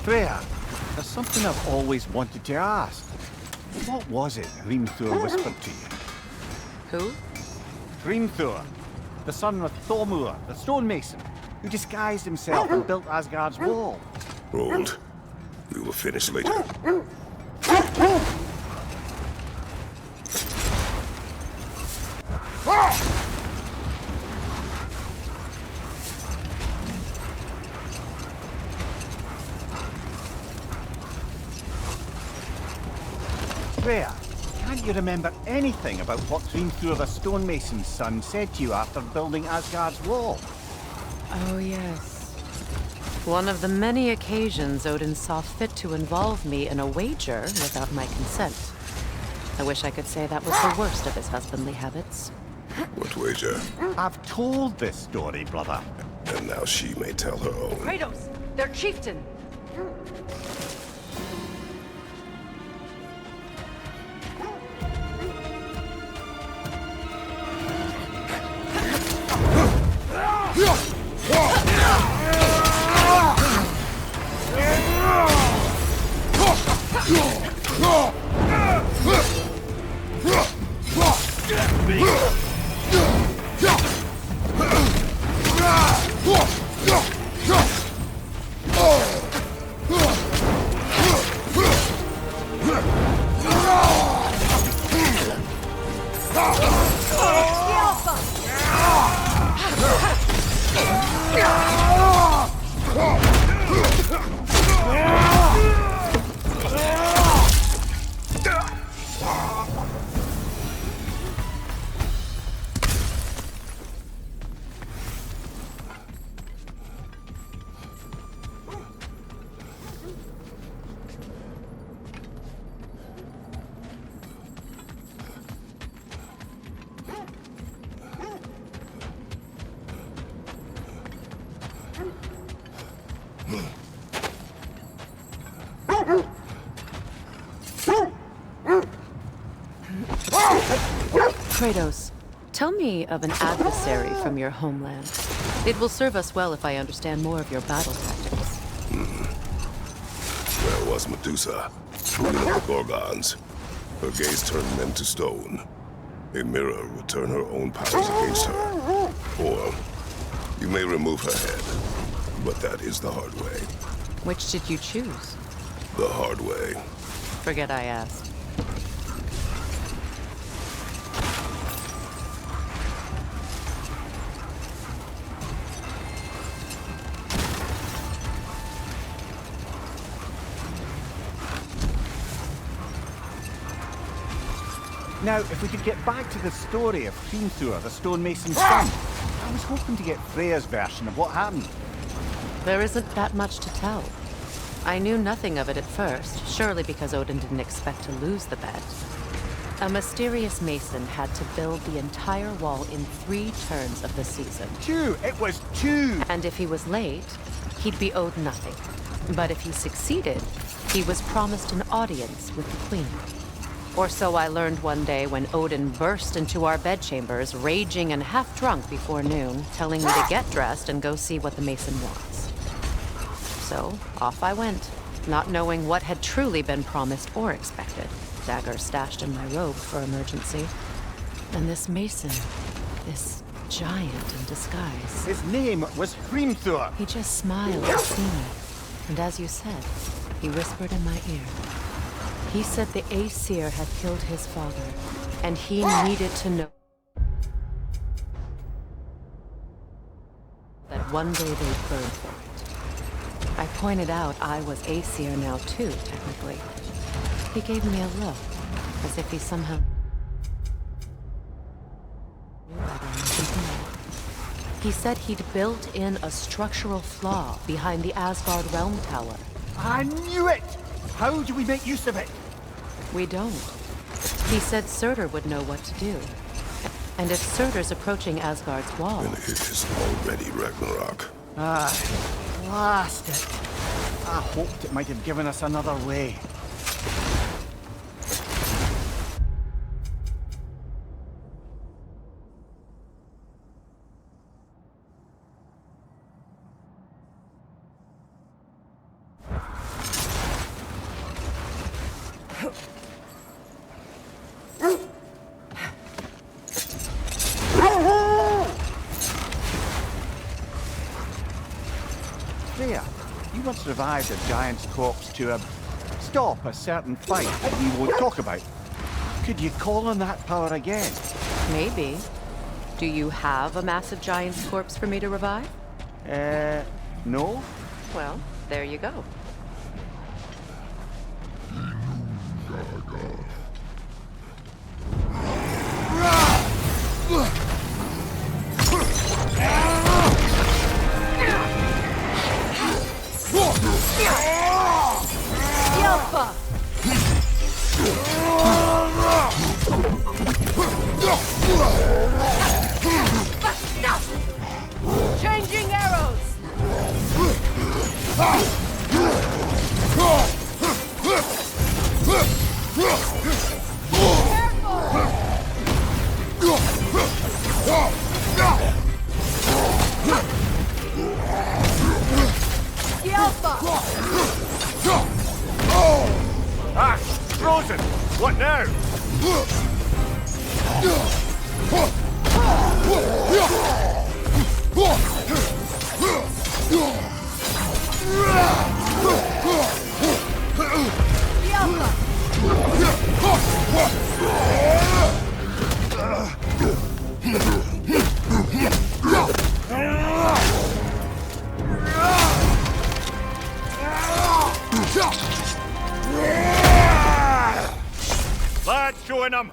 Freya, there's something I've always wanted to ask. What was it Hrimthur whispered to you? Who? Hrimthur, the son of Thormur, the stonemason, who disguised himself and built Asgard's wall. Hold. We will finish later. Freya, can't you remember anything about what Hrimthur the stonemason's son said to you after building Asgard's wall? Oh, yes. One of the many occasions Odin saw fit to involve me in a wager without my consent. I wish I could say that was the worst of his husbandly habits. What wager? I've told this story, brother. And now she may tell her own. Kratos! Their chieftain! Kratos, tell me of an adversary from your homeland. It will serve us well if I understand more of your battle tactics. There was Medusa, queen of the Gorgons. Her gaze turned men to stone. A mirror would turn her own powers against her. Or you may remove her head, but that is the hard way. Which did you choose? The hard way. Forget I asked. Now, if we could get back to the story of Hrimthur, the stonemason's son. I was hoping to get Freya's version of what happened. There isn't that much to tell. I knew nothing of it at first, surely because Odin didn't expect to lose the bet. A mysterious mason had to build the entire wall in 3 turns of the season. 2! It was 2! And if he was late, he'd be owed nothing. But if he succeeded, he was promised an audience with the queen. Or so I learned one day when Odin burst into our bedchambers, raging and half-drunk before noon, telling me to get dressed and go see what the mason wants. So, off I went, not knowing what had truly been promised or expected. Dagger stashed in my robe for emergency. And this mason, this giant in disguise. His name was Hrimthur! He just smiled to see me. And as you said, he whispered in my ear. He said the Aesir had killed his father, and he needed to know that one day they'd burn for it. I pointed out I was Aesir now too, technically. He gave me a look, as if he somehow knew better than something else. He said he'd built in a structural flaw behind the Asgard Realm Tower. I knew it! How do we make use of it? We don't. He said Surtur would know what to do. And if Surtur's approaching Asgard's wall... And it is already Ragnarok. Ah, blast it. I hoped it might have given us another way. There, you once revived a giant's corpse to stop a certain fight that we won't talk about. Could you call on that power again? Maybe. Do you have a massive giant's corpse for me to revive? No? Well, there you go. Changing arrows! Ah! Frozen! What now? Lad, showing them!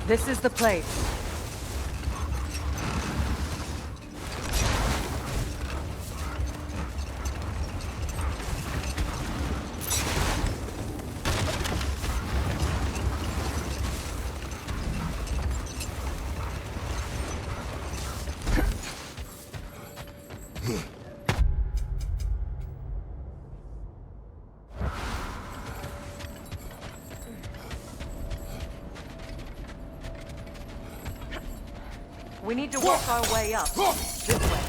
This is the place. We need to work our way up. This way.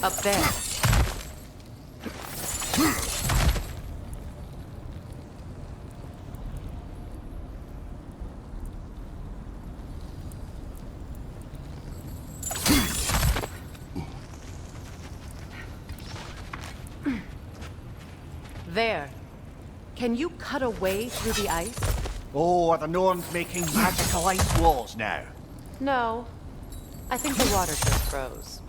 Up there. There. Can you cut a way through the ice? Oh, are the Norns making magical ice walls now? No. I think the water just froze.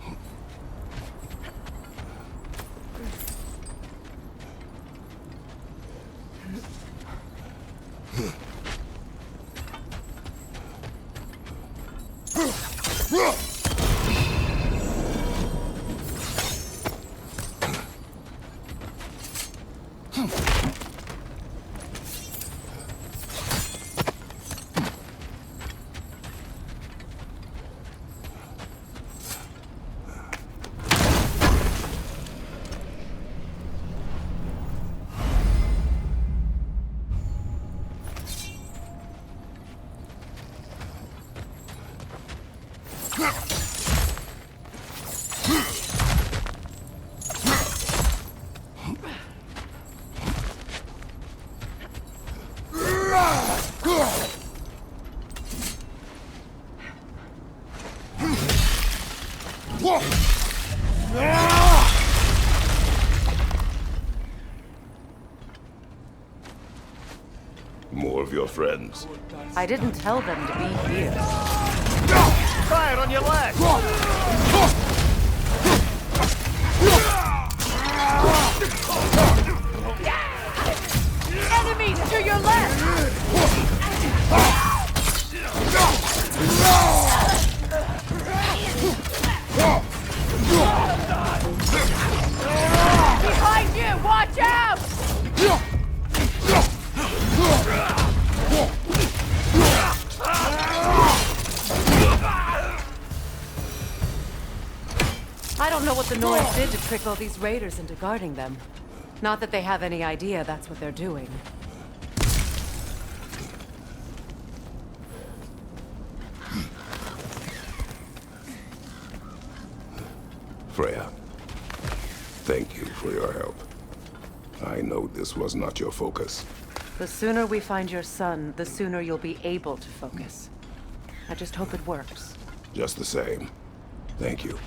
More of your friends. I didn't tell them to be here. Fire on your left! Enemies to your left! Behind you! Watch out! I don't know what the Norns did to trick all these raiders into guarding them. Not that they have any idea that's what they're doing. Freya, thank you for your help. I know this was not your focus. The sooner we find your son, the sooner you'll be able to focus. I just hope it works. Just the same, thank you.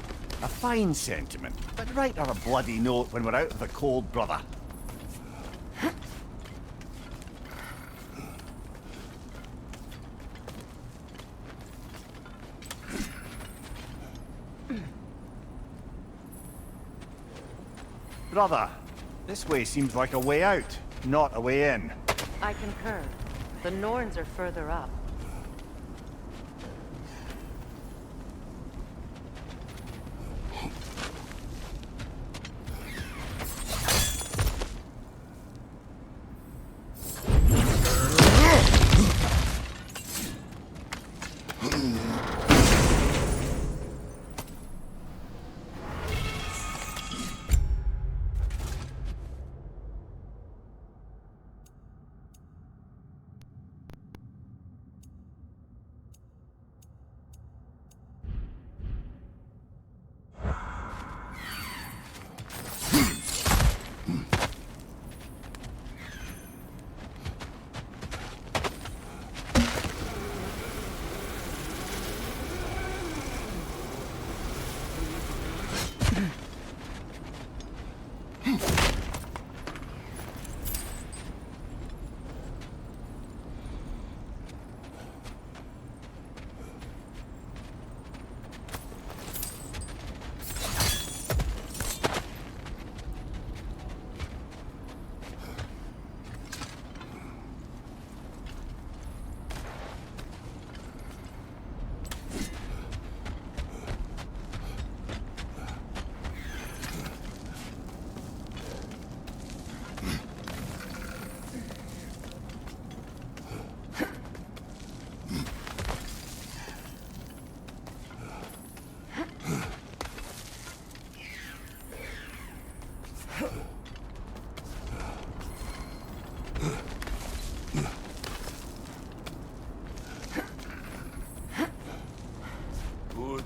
A fine sentiment, but write her a bloody note when we're out of the cold, brother. Brother, this way seems like a way out, not a way in. I concur. The Norns are further up.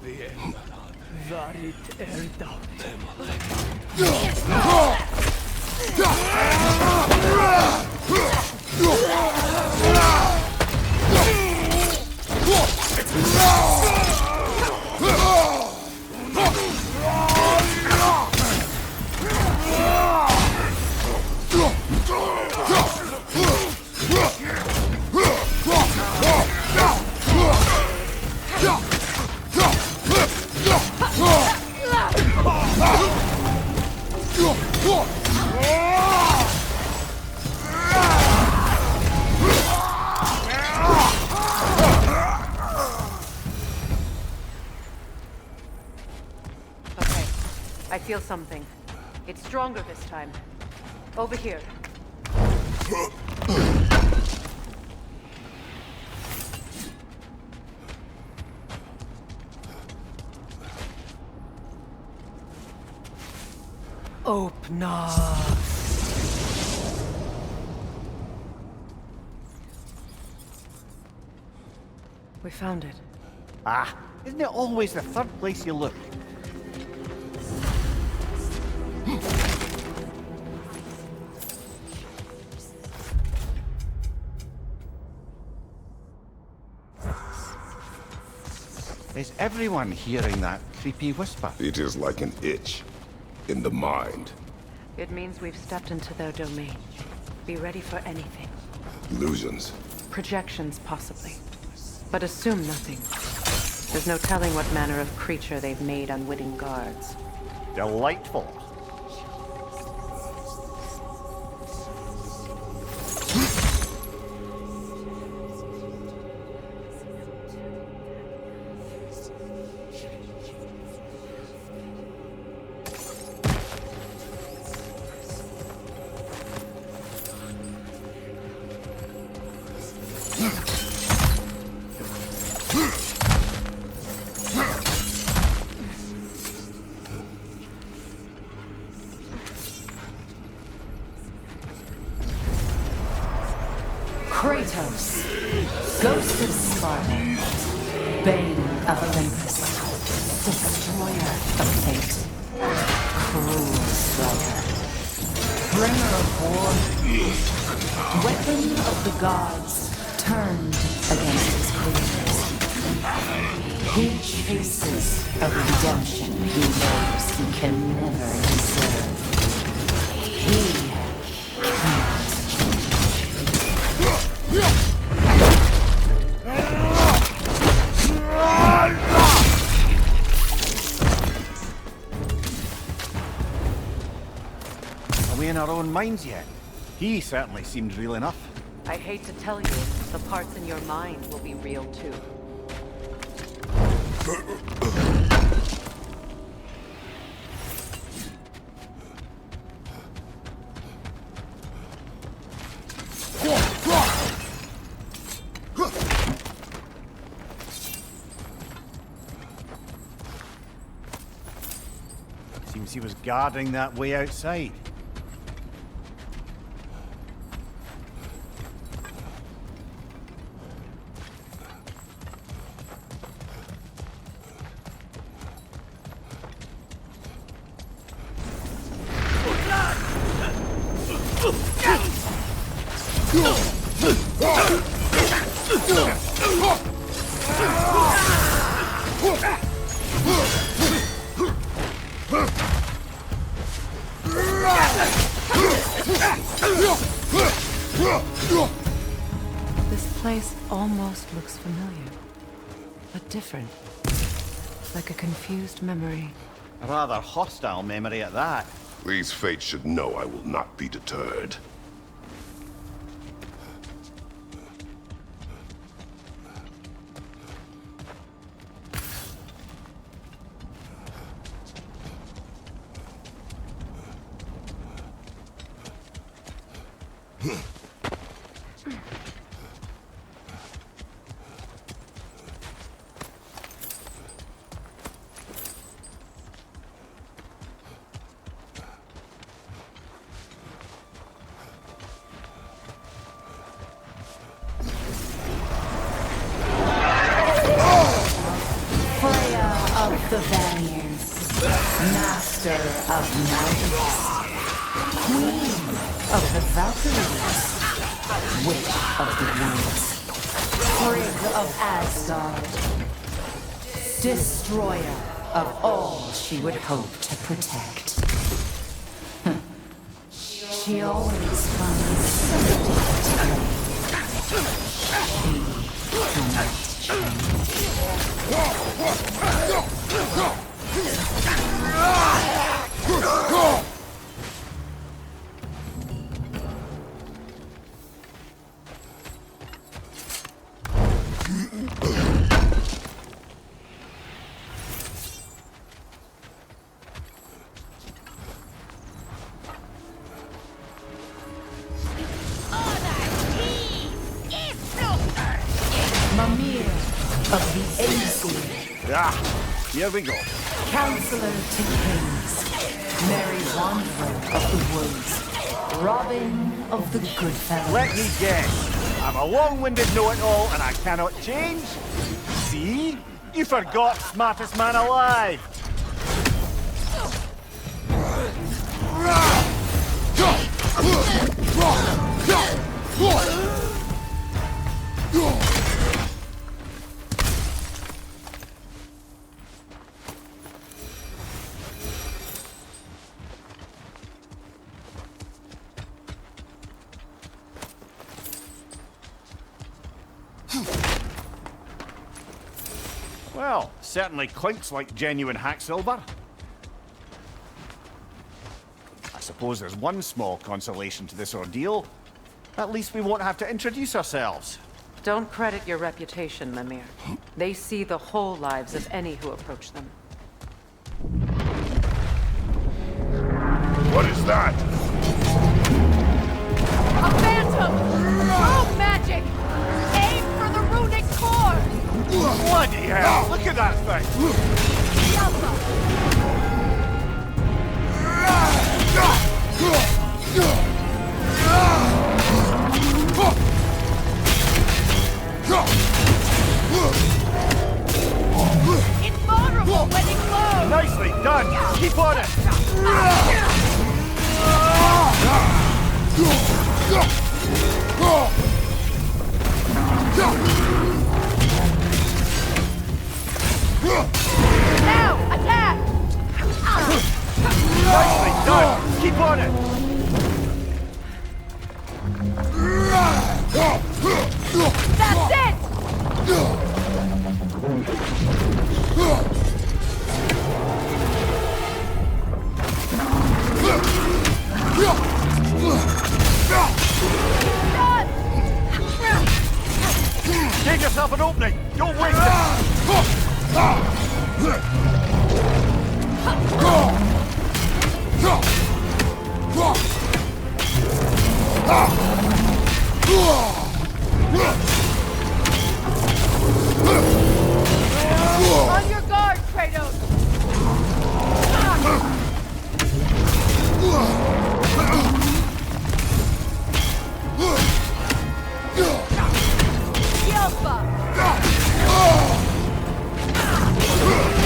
the end. I feel something. It's stronger this time. Over here. Open up. We found it. Ah, isn't it always the third place you look? Is everyone hearing that creepy whisper? It is like an itch in the mind. It means we've stepped into their domain. Be ready for anything. Illusions. Projections, possibly. But assume nothing. There's no telling what manner of creature they've made unwitting guards. Delightful. Kratos, Ghost of Sparta, Bane of Olympus, Destroyer of Fate, Cruel Striker, Bringer of War, Weapon of the Gods, turned against his creators. He chases a redemption he knows he can never deserve. He Are we in our own minds yet? He certainly seemed real enough. I hate to tell you, the parts in your mind will be real too. Seems he was guarding that way outside. This place almost looks familiar, but different. Like a confused memory. A rather hostile memory at that. These fates should know I will not be deterred. Freya of the Vanir. Master of magics, Queen of the Valkyries, Witch of the Woods, Frigg of Asgard, Destroyer of all she would hope to protect. She always finds something to claim. She cannot change. Of the Aesir. Ah, here we go. Counselor to kings, Merry Wanderer of the woods, Robin of the Goodfellows. Let me guess. I'm a long-winded know-it-all and I cannot change? See? You forgot smartest man alive. Well, certainly clinks like genuine hack silver. I suppose there's one small consolation to this ordeal. At least we won't have to introduce ourselves. Don't credit your reputation, Mimir. They see the whole lives of any who approach them. What is that? A phantom! Rogue magic! Aim for the runic core! Bloody hell! Look at that thing! Invulnerable when it glows! Nicely done! Keep on it! Now, attack! Nicely done! Keep on it! That's it! Give yourself an opening! Don't waste it! On your guard, Kratos!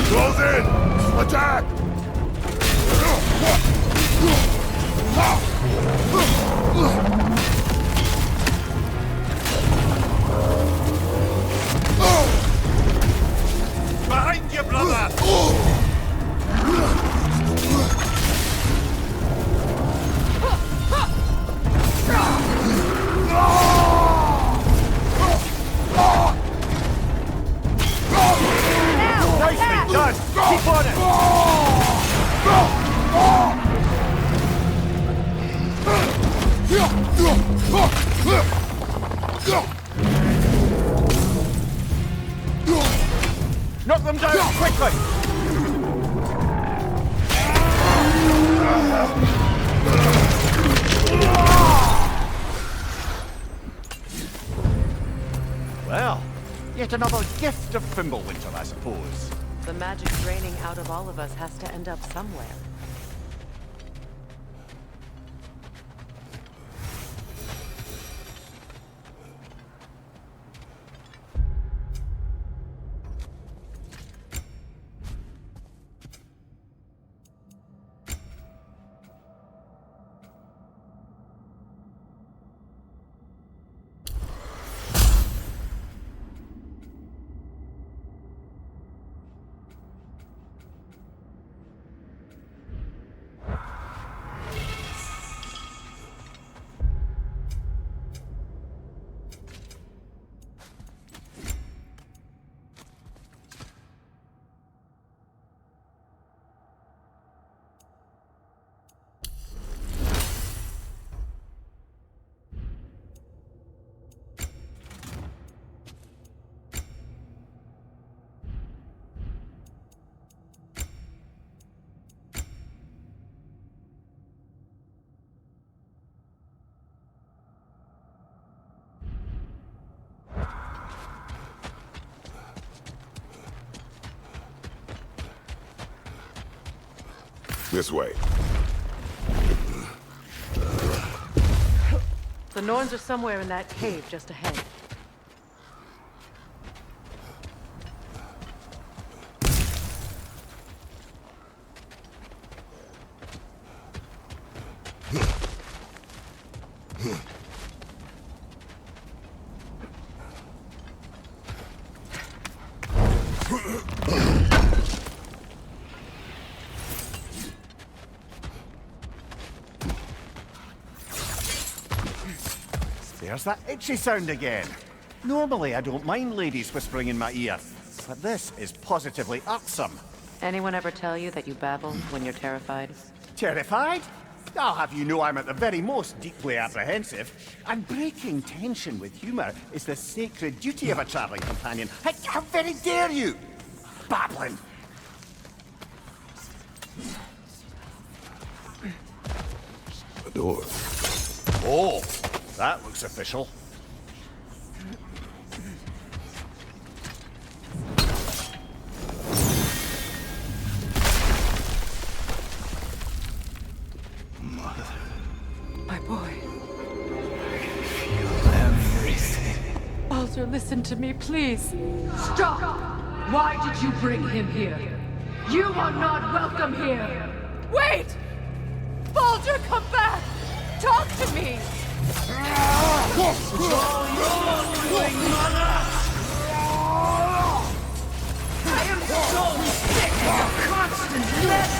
Close in! Attack! Behind you, brother! Nicely done! Keep on it! Knock them down quickly! Well, yet another gift of Fimbulwinter, I suppose. The magic draining out of all of us has to end up somewhere. This way. The Norns are somewhere in that cave just ahead. There's that itchy sound again. Normally I don't mind ladies whispering in my ear, but this is positively irksome. Anyone ever tell you that you babble when you're terrified? Terrified? I'll have you know I'm at the very most deeply apprehensive, and breaking tension with humour is the sacred duty of a travelling companion. How very dare you! Babbling! A door. Oh, that looks official. My boy. Everything. Baldur, listen to me, please. Stop! Why did you bring him here? You are not welcome here! Wait! Baldur, come back! Talk to me! I am so sick of the constant mess!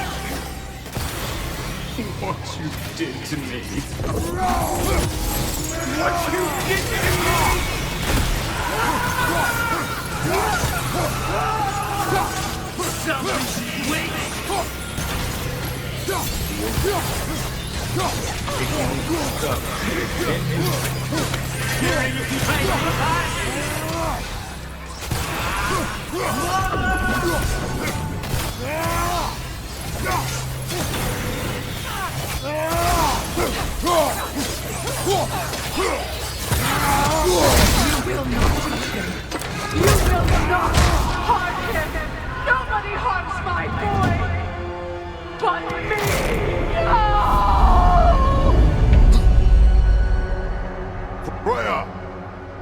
What you did to me. What you did to me! Somebody's waiting! You will not harm him! Nobody harms my boy! But me! Freya!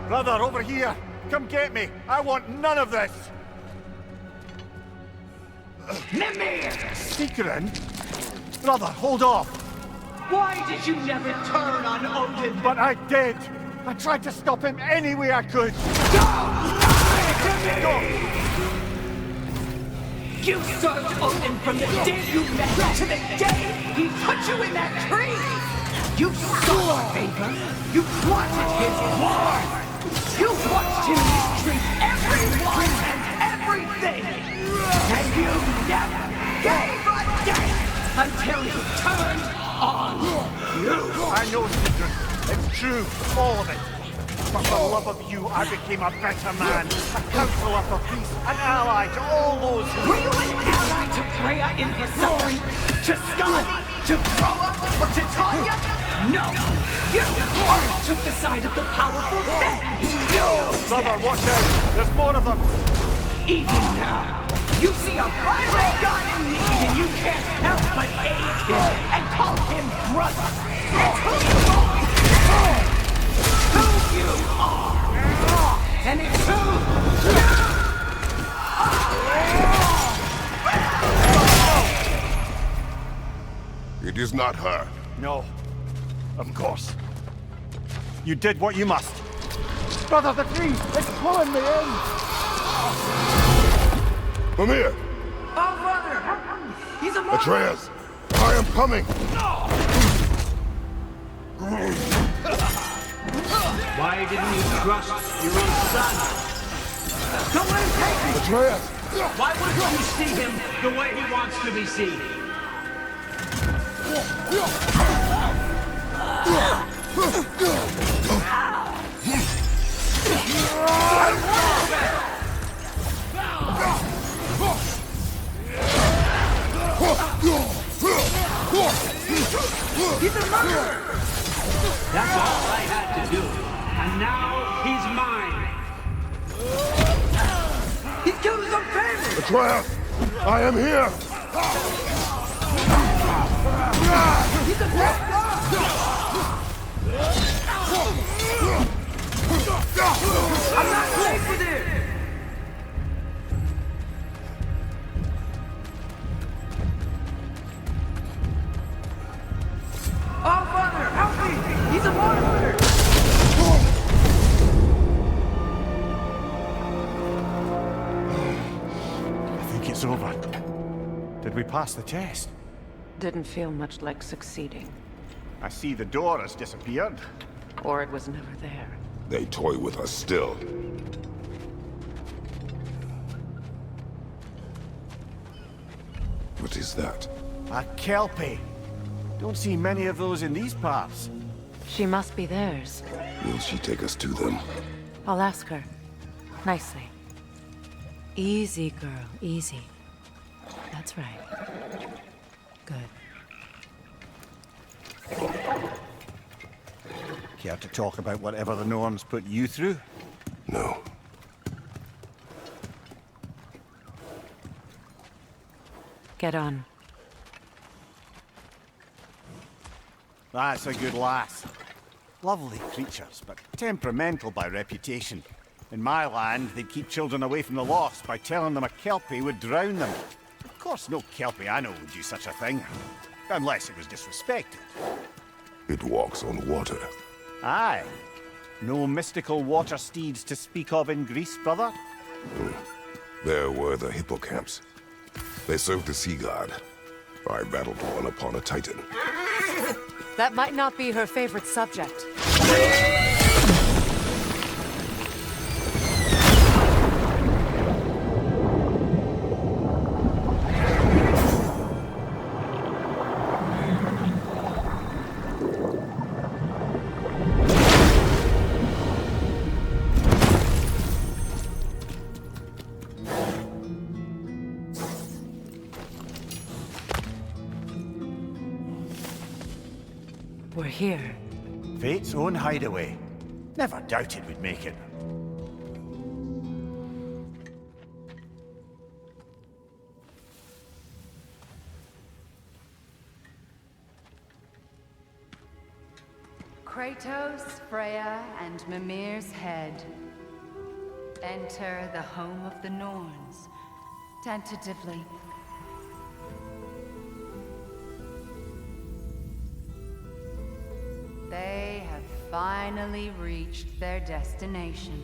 Brother, over here! Come get me! I want none of this! Mimir! Seekerin? Brother, hold off! Why did you never turn on Odin? But I did! I tried to stop him any way I could! You served Odin from the day you met to the day he put you in that tree! You saw our favor! You wanted his war! You watched him mistreat everyone and everything! And you never gave a damn until he turned on you! I know, Seekerin. It's true, all of it. But for love of you, I became a better man, a counselor for peace, an ally to all those who... Were you an ally to Freya in her suffering? To Skadi? To Groa? Or to Tanya? No! You always took the side of the powerful then! You! Brother, watch out! There's more of them! Even now, you see a violent god in need and you can't help but aid him and call him brother! It's who you are! Who you are! And it's who you are! It is not her. No. Of course. You did what you must. Brother, the tree! It's pulling me in! Mimir! Oh, brother! He's a monster! Atreus! I am coming! Why didn't you trust your own son? Don't let him take me! Atreus! Why wouldn't you see him the way he wants to be seen? He's a murderer! That's all I had to do. And now he's mine. He's killed his own family! Atreus! I am here! I'm not safe with it! Oh, Father, help me! He's a monster! I think it's over. Did we pass the test? Didn't feel much like succeeding. I see the door has disappeared. Or it was never there. They toy with us still. What is that? A kelpie. Don't see many of those in these parts. She must be theirs. Will she take us to them? I'll ask her. Nicely. Easy, girl. Easy. That's right. Good. Care to talk about whatever the norms put you through? No. Get on. That's a good lass. Lovely creatures, but temperamental by reputation. In my land, they'd keep children away from the lost by telling them a kelpie would drown them. Of course, no kelpie I know would do such a thing. Unless it was disrespected. It walks on water. Aye. No mystical water steeds to speak of in Greece, brother? There were the hippocamps. They served the sea god. I battled one upon a titan. That might not be her favorite subject. We're here. Fate's own hideaway. Never doubted we'd make it. Kratos, Freya, and Mimir's head. Enter the home of the Norns. Tentatively. They have finally reached their destination.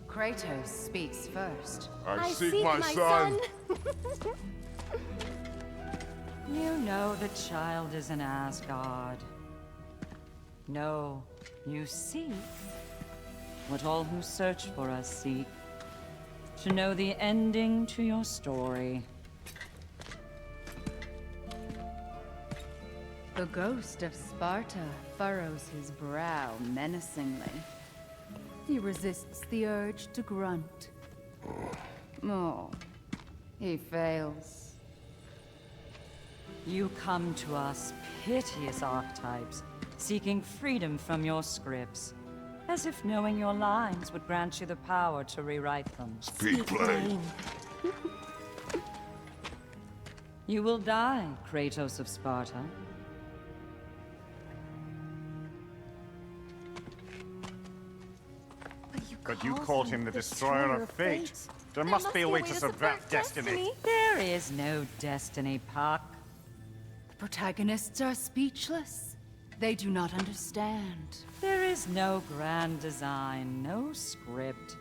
Kratos speaks first. I seek my son. You know the child is in Asgard. No, you seek what all who search for us seek. To know the ending to your story. The ghost of Sparta furrows his brow menacingly. He resists the urge to grunt. Oh, he fails. You come to us, piteous archetypes, seeking freedom from your scripts. As if knowing your lines would grant you the power to rewrite them. Speak plain. You will die, Kratos of Sparta. But you called him the destroyer of fate. There must be a way to subvert destiny. There is no destiny, Puck. The protagonists are speechless. They do not understand. There is no grand design, no script.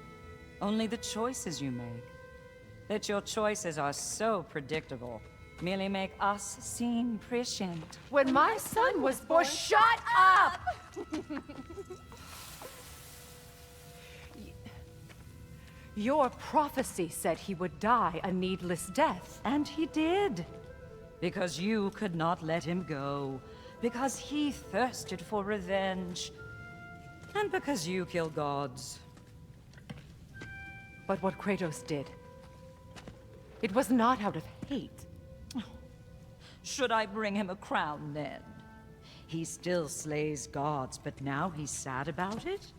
Only the choices you make. That your choices are so predictable, merely make us seem prescient. When my son was born, shut up! Your prophecy said he would die a needless death. And he did. Because you could not let him go. Because he thirsted for revenge. And because you kill gods. But what Kratos did, it was not out of hate. Should I bring him a crown then? He still slays gods, but now he's sad about it?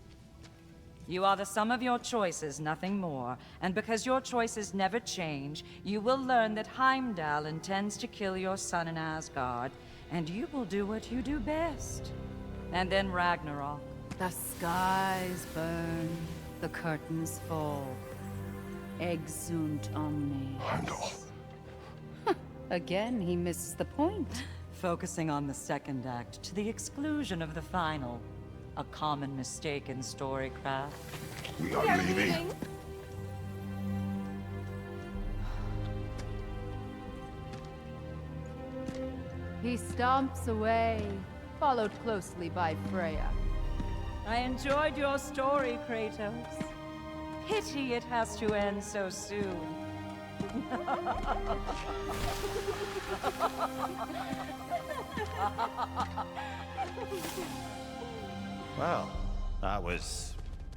You are the sum of your choices, nothing more. And because your choices never change, you will learn that Heimdall intends to kill your son in Asgard, and you will do what you do best. And then Ragnarok. The skies burn, the curtains fall. Exunt omnes. Heimdall. Again, he misses the point. Focusing on the second act to the exclusion of the final. A common mistake in storycraft. We are leaving. He stomps away, followed closely by Freya. I enjoyed your story, Kratos. Pity it has to end so soon. Well, that was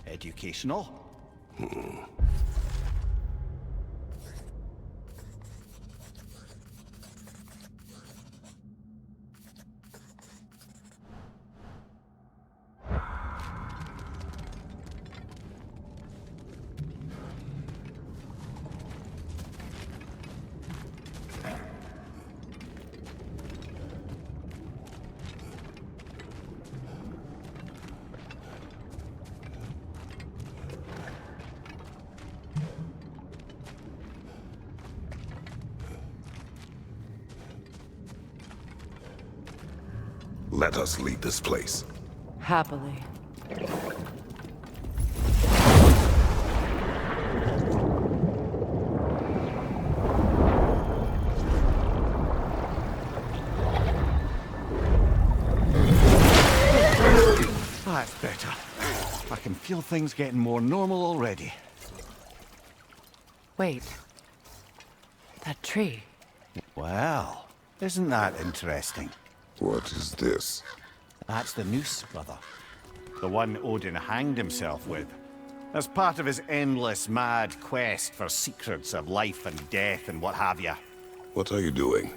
educational. Let us leave this place. Happily. That's better. I can feel things getting more normal already. Wait. That tree. Well, isn't that interesting? What is this? That's the noose, brother. The one Odin hanged himself with. As part of his endless, mad quest for secrets of life and death and what have you. What are you doing?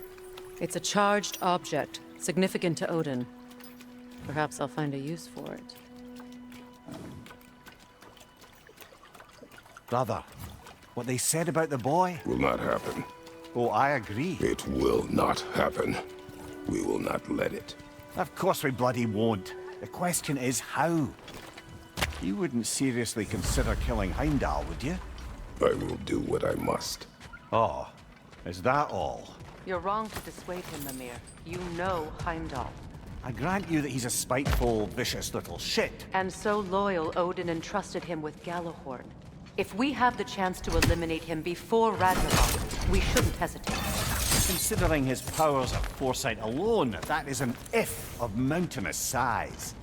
It's a charged object, significant to Odin. Perhaps I'll find a use for it. Brother, what they said about the boy? Will not happen. Oh, I agree. It will not happen. We will not let it. Of course we bloody won't. The question is how. You wouldn't seriously consider killing Heimdall, would you? I will do what I must. Oh, is that all? You're wrong to dissuade him, Mimir. You know Heimdall. I grant you that he's a spiteful, vicious little shit. And so loyal, Odin entrusted him with Gjallarhorn. If we have the chance to eliminate him before Ragnarok, we shouldn't hesitate. Considering his powers of foresight alone, that is an if of mountainous size.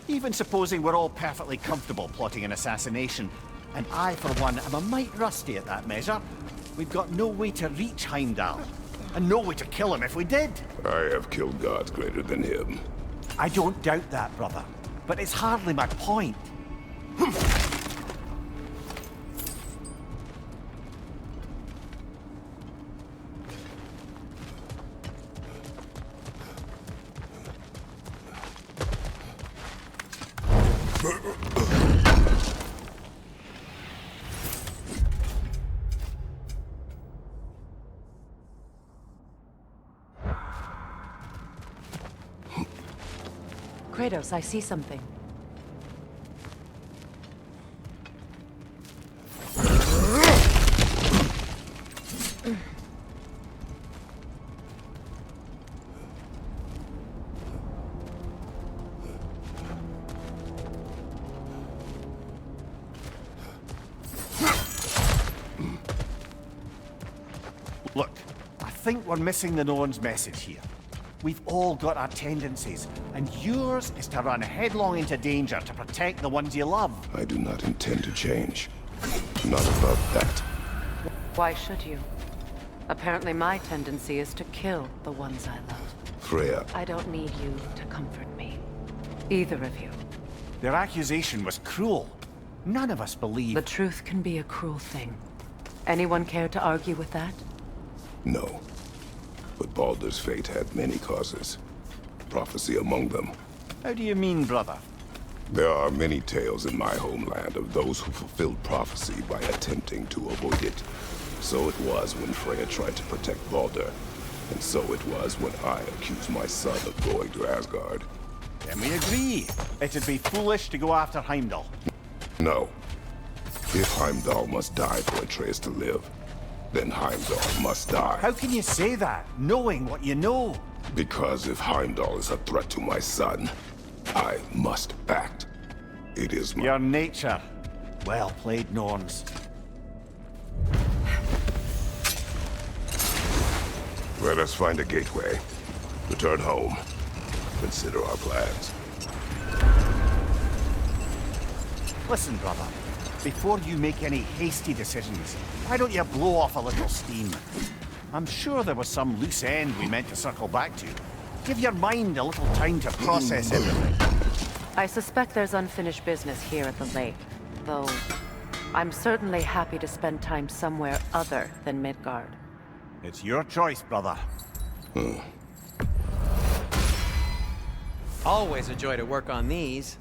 Even supposing we're all perfectly comfortable plotting an assassination, and I, for one, am a mite rusty at that measure, we've got no way to reach Heimdall, and no way to kill him if we did. I have killed gods greater than him. I don't doubt that, brother, but it's hardly my point. Kratos, I see something. think we're missing the Norn's message here. We've all got our tendencies, and yours is to run headlong into danger to protect the ones you love. I do not intend to change. Not about that. Why should you? Apparently my tendency is to kill the ones I love. Freya, I don't need you to comfort me. Either of you. Their accusation was cruel. None of us believe... The truth can be a cruel thing. Anyone care to argue with that? no. But Baldur's fate had many causes. Prophecy among them. How do you mean, brother? There are many tales in my homeland of those who fulfilled prophecy by attempting to avoid it. So it was when Freya tried to protect Baldur. And so it was when I accused my son of going to Asgard. Then we agree. It'd be foolish to go after Heimdall. No. If Heimdall must die for Atreus to live, then Heimdall must die. How can you say that, knowing what you know? Because if Heimdall is a threat to my son, I must act. It is my... Your nature. Well played, Norns. Let us find a gateway. Return home. Consider our plans. Listen, brother. Before you make any hasty decisions, why don't you blow off a little steam? I'm sure there was some loose end we meant to circle back to. Give your mind a little time to process everything. I suspect there's unfinished business here at the lake, though I'm certainly happy to spend time somewhere other than Midgard. It's your choice, brother. Always a joy to work on these.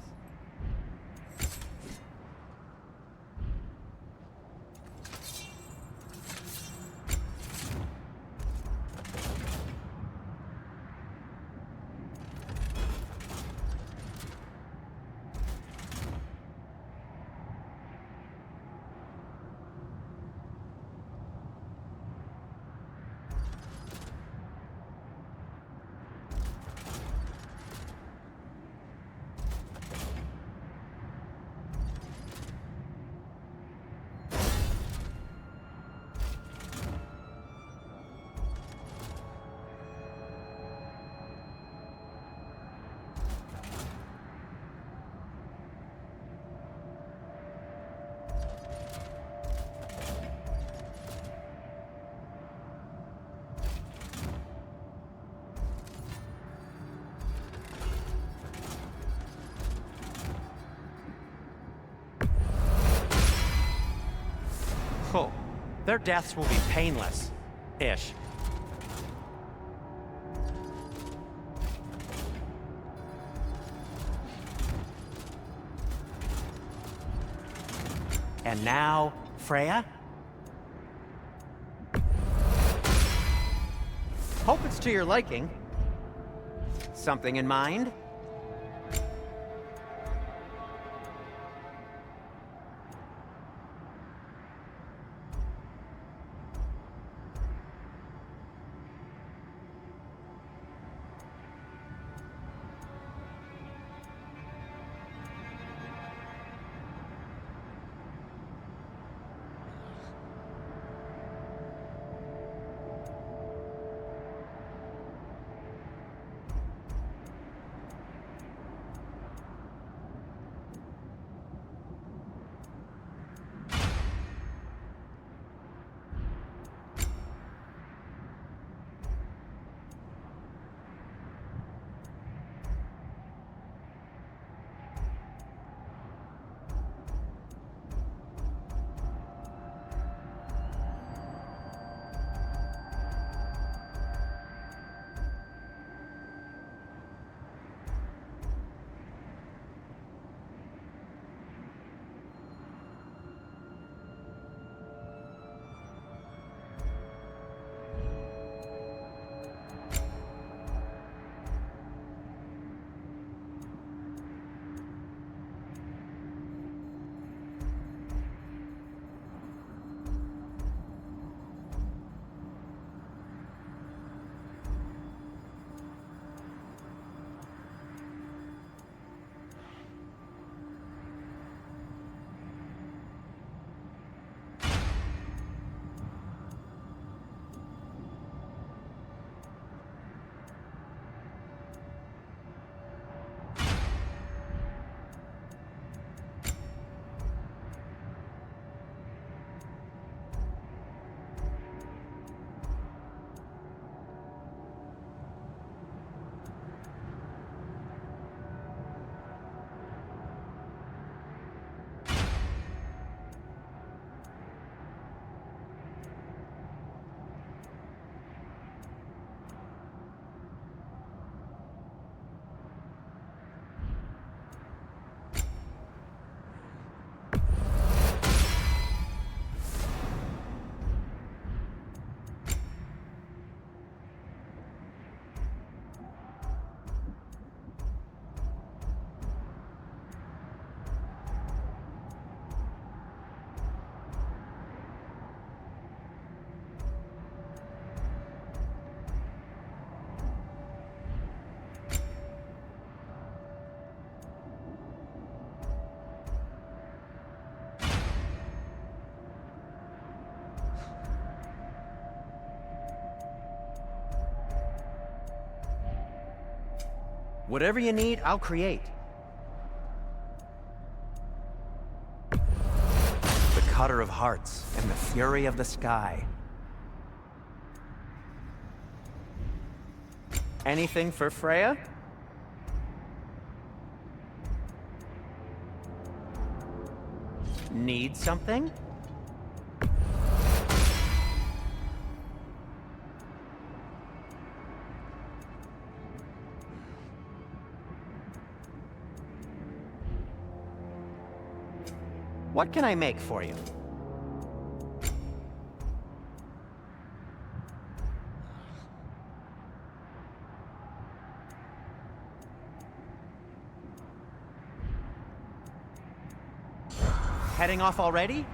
Oh, their deaths will be painless-ish. And now, Freya? Hope it's to your liking. Something in mind? Whatever you need, I'll create. The cutter of hearts and the fury of the sky. Anything for Freya? Need something? What can I make for you? Heading off already?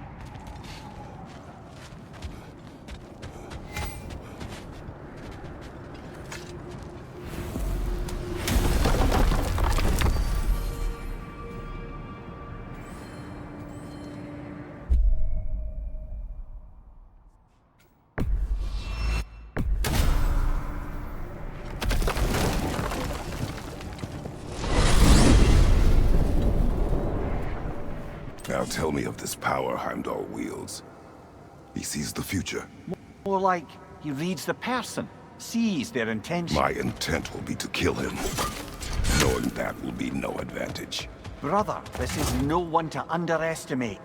Now tell me of this power Heimdall wields. He sees the future. More like he reads the person, sees their intention. My intent will be to kill him. Knowing that will be no advantage. Brother, this is no one to underestimate.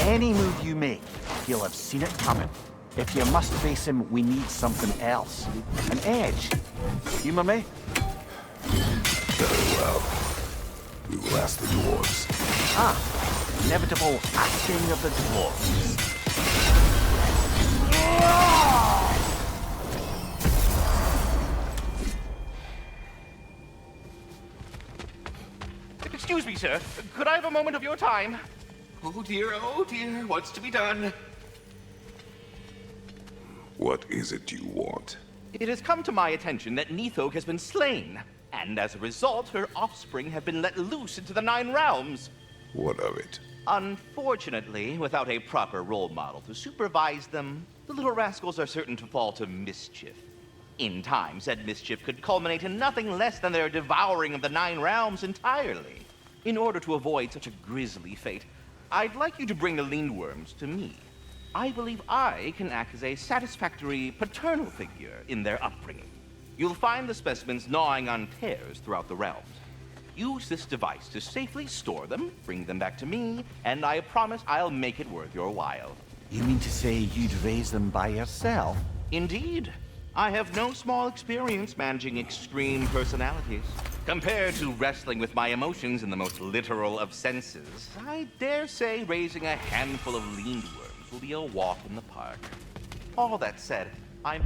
Any move you make, he'll have seen it coming. If you must face him, we need something else. An edge. Humor me? Very well. We will ask the dwarves. Inevitable asking of the dwarves. Excuse me, sir. Could I have a moment of your time? Oh dear, what's to be done? What is it you want? It has come to my attention that Nithog has been slain, and as a result, her offspring have been let loose into the Nine Realms. What of it? Unfortunately, without a proper role model to supervise them, the little rascals are certain to fall to mischief. In time, said mischief could culminate in nothing less than their devouring of the Nine Realms entirely. In order to avoid such a grisly fate, I'd like you to bring the Lindworms to me. I believe I can act as a satisfactory paternal figure in their upbringing. You'll find the specimens gnawing on tears throughout the realms. Use this device to safely store them, bring them back to me, and I promise I'll make it worth your while. You mean to say you'd raise them by yourself? Indeed. I have no small experience managing extreme personalities. Compared to wrestling with my emotions in the most literal of senses, I dare say raising a handful of Lindworms will be a walk in the park. All that said, I'm...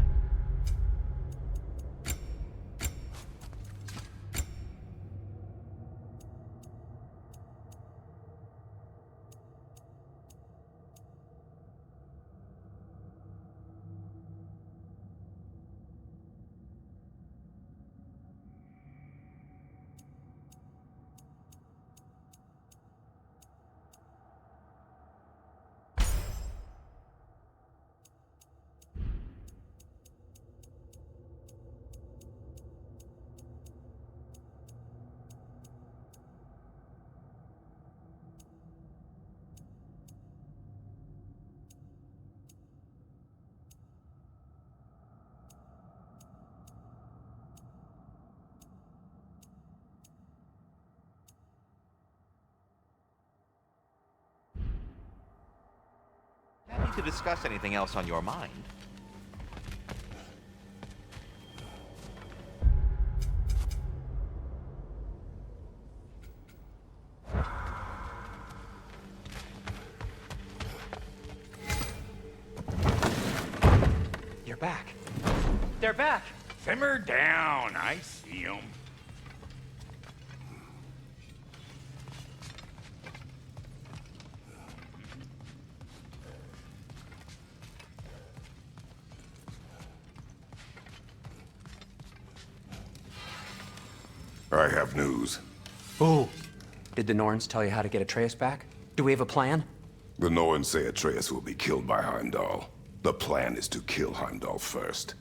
Happy to discuss anything else on your mind. You're back. They're back! Simmer down, I see 'em. I have news. Oh. Did the Norns tell you how to get Atreus back? Do we have a plan? The Norns say Atreus will be killed by Heimdall. The plan is to kill Heimdall first.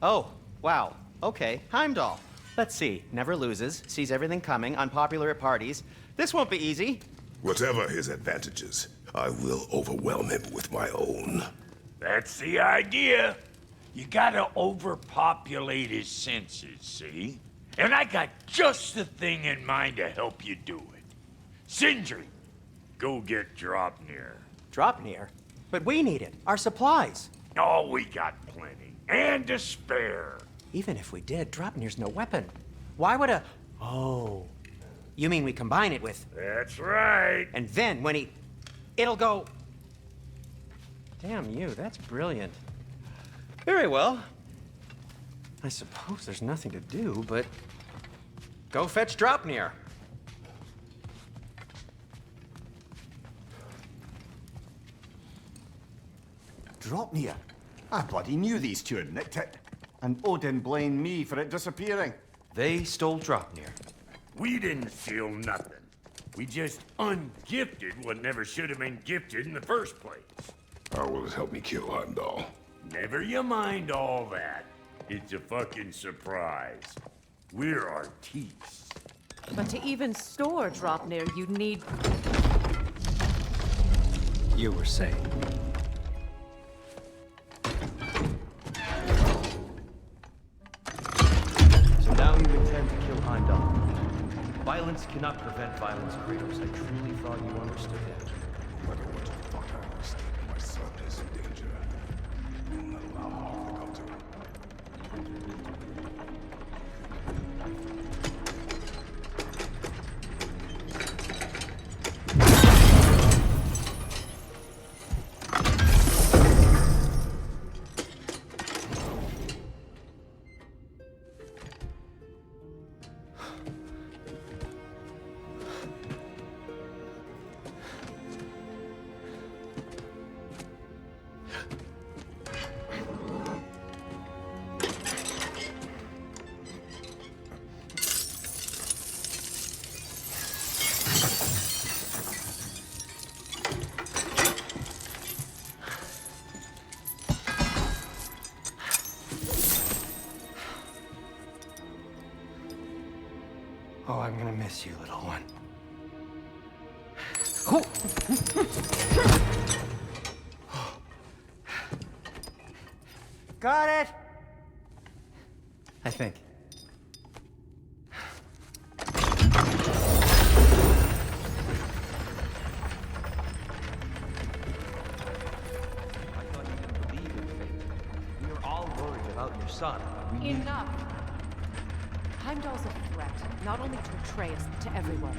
Oh, wow. Okay, Heimdall. Let's see. Never loses, sees everything coming, unpopular at parties. This won't be easy. Whatever his advantages, I will overwhelm him with my own. That's the idea. You gotta overpopulate his senses, see? And I got just the thing in mind to help you do it. Sindri, go get Dropnir. Dropnir? But we need it. Our supplies. Oh, we got plenty. And to spare. Even if we did, Dropnir's no weapon. Why would a... Oh. You mean we combine it with... That's right. And then when he... It'll go... Damn you, that's brilliant. Very well. I suppose there's nothing to do, but... Go fetch Dropnir. Dropnir? I bloody knew these two had nicked it. And Odin blamed me for it disappearing. They stole Dropnir. We didn't steal nothing. We just ungifted what never should have been gifted in the first place. How will it help me kill Heimdall? Never you mind all that. It's a fucking surprise. We're artistes. But to even store Dropnir, you need... You were saying. So now you intend to kill Heimdall. Violence cannot prevent violence, Kratos. I truly thought you understood that. I don't want you to thought I understood. My son is in danger. Will not allow harm to come to him. Oh, I'm gonna miss you, little one. Got it! I think. I thought you didn't believe in fate. We were all worried about your son. Enough! Heimdall's a threat, not only to Atreus, but to everyone.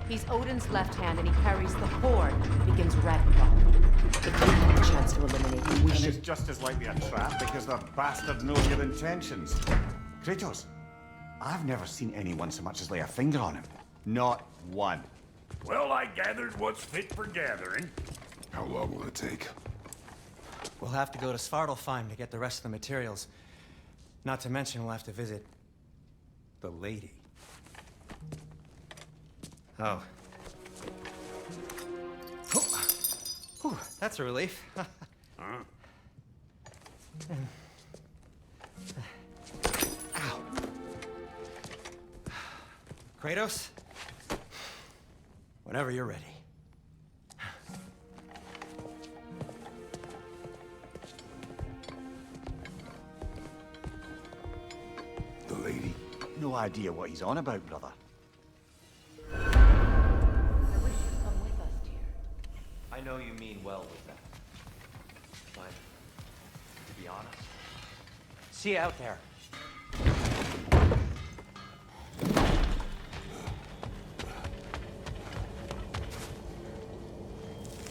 He's Odin's left hand, and he carries the Horde that begins Ragnarok. If we have a chance to eliminate him, we And should... it's just as likely a trap because the bastard knows your intentions. Kratos, I've never seen anyone so much as lay a finger on him. Not one. Well, I gathered what's fit for gathering. How long will it take? We'll have to go to Svartalfheim to get the rest of the materials. Not to mention we'll have to visit... the lady. Oh. Whew, that's a relief. Huh? Ow. Kratos? Whenever you're ready. The lady? No idea what he's on about, brother. I wish you'd come with us, dear. I know you mean well with that. But, to be honest, See you out there.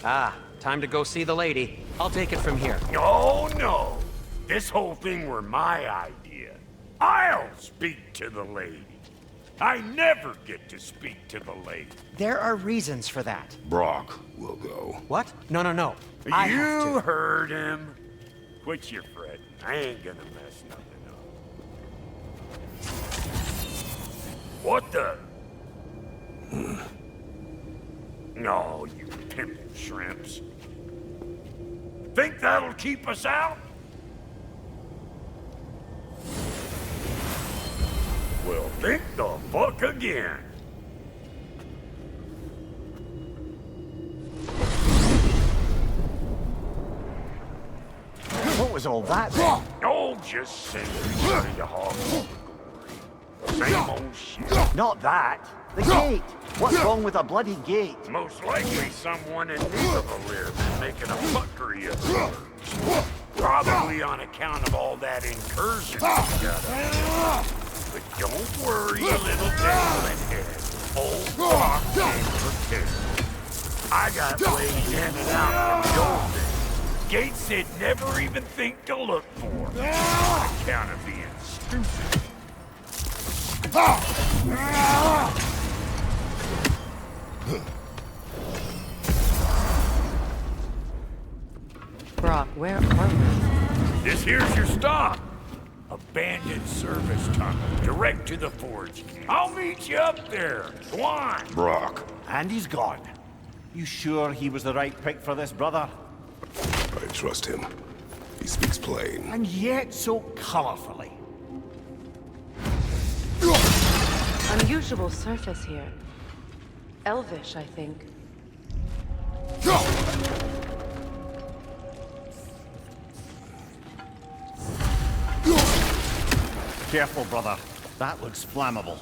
Ah, time to go see the lady. I'll take it from here. No, no. This whole thing were my idea. I'll speak to the lady. I never get to speak to the lady. There are reasons for that. Brock will go. What? No, no, no. I have You to. heard him. Quit your fretting. I ain't gonna mess nothing up. What the? No, you pimp shrimps. Think that'll keep us out? Well, think the fuck again. What was all that then? Oh, just Sindri trying to hog all the glory. Same old shit. Not that. The gate. What's wrong with a bloody gate? Most likely someone in need of a live and making a fuckery of the Probably on account of all that incursion we got up. But don't worry, little dangling head. Old Brock came prepared. I got ways in and out from the old days. Gates they'd never even think to look for. On account of being stupid. Brock, where are we? This here's your stop. Abandoned service tunnel, direct to the forge. I'll meet you up there. Go on. Brock. And he's gone. You sure he was the right pick for this, brother? I trust him. He speaks plain. And yet so colorfully. Unusual surface here. Elvish, I think. Careful, brother. That looks flammable.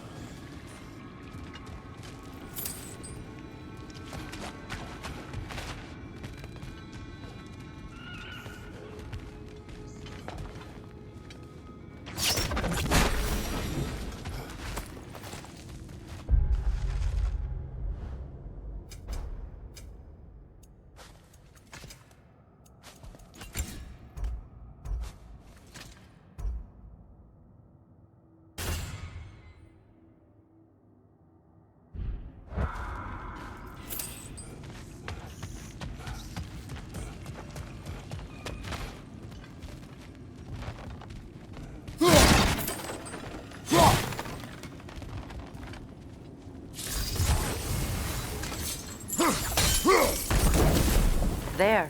There.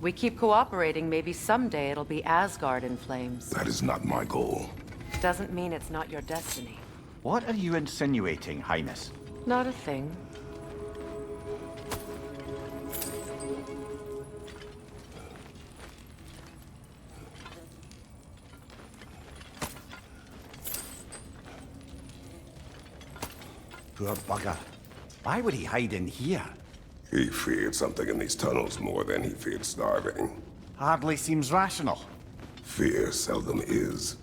We keep cooperating, maybe someday it'll be Asgard in flames. That is not my goal. Doesn't mean it's not your destiny. What are you insinuating, Highness? Not a thing. Poor bugger. Why would he hide in here? He feared something in these tunnels more than he feared starving. Hardly seems rational. Fear seldom is.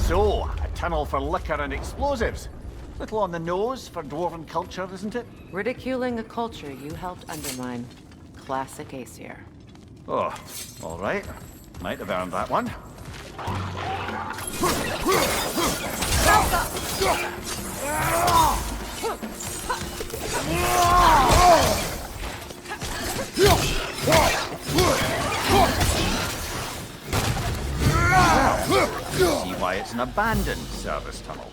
So, a tunnel for liquor and explosives. Little on the nose for dwarven culture, isn't it? Ridiculing a culture you helped undermine. Classic Aesir. Oh, all right. Might have earned that one. See why it's an abandoned service tunnel.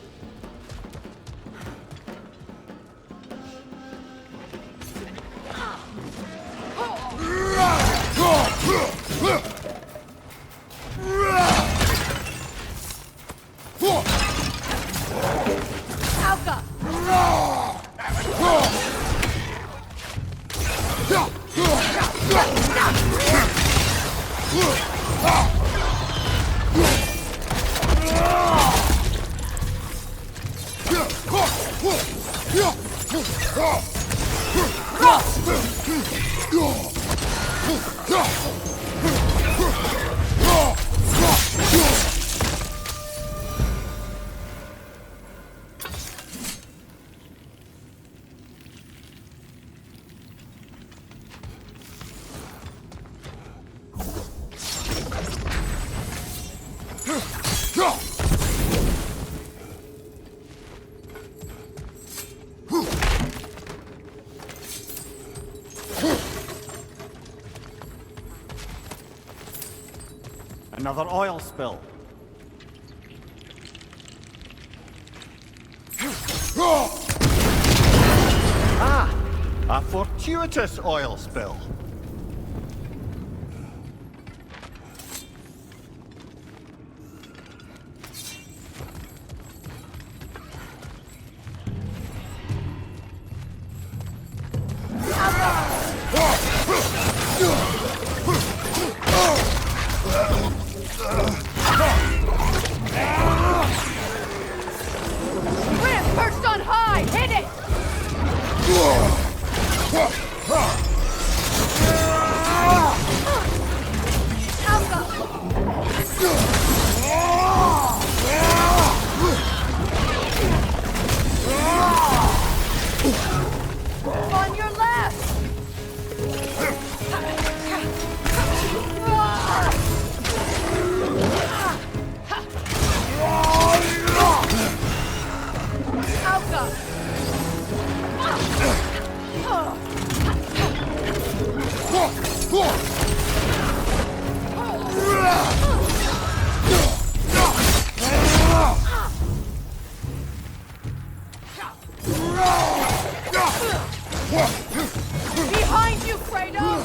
Another oil spill. Ah! A fortuitous oil spill. Ram perched on high! Hit it! On your left! Behind you, Kratos!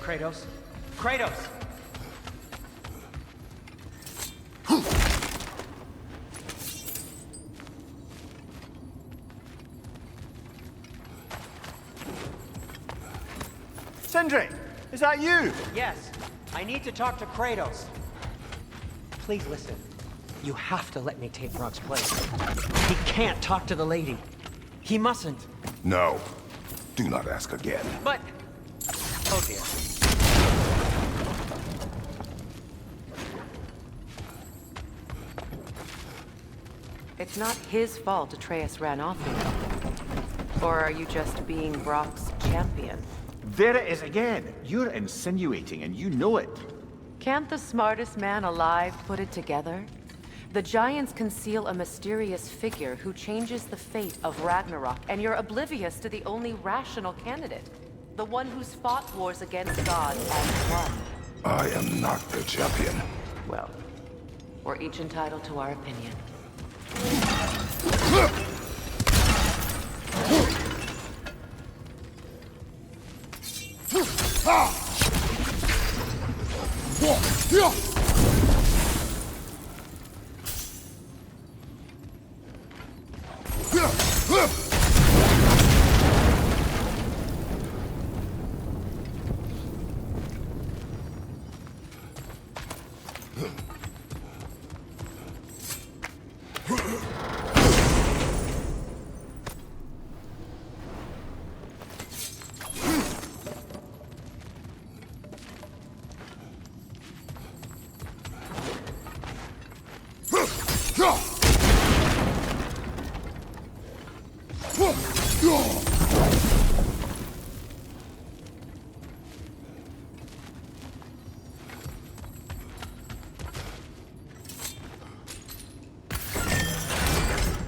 Kratos? Kratos! Sindri, is that you? Yes, I need to talk to Kratos. Please listen. You have to let me take Rock's place. He can't talk to the lady. He mustn't. No. Do not ask again. But... oh dear. It's not his fault Atreus ran off with. Or are you just being Brock's champion? There it is again. You're insinuating and you know it. Can't the smartest man alive put it together? The Giants conceal a mysterious figure who changes the fate of Ragnarok, and you're oblivious to the only rational candidate. The one who's fought wars against gods and won. I am not their champion. Well, we're each entitled to our opinion.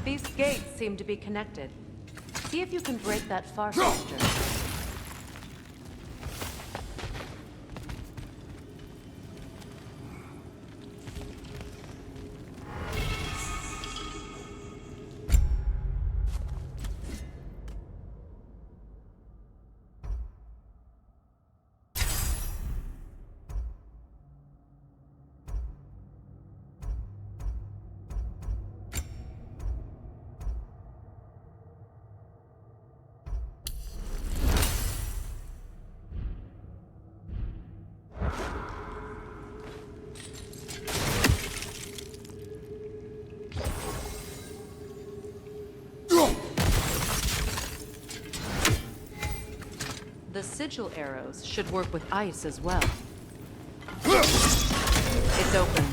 These gates seem to be connected. See if you can break that far faster. The sigil arrows should work with ice as well. It's open.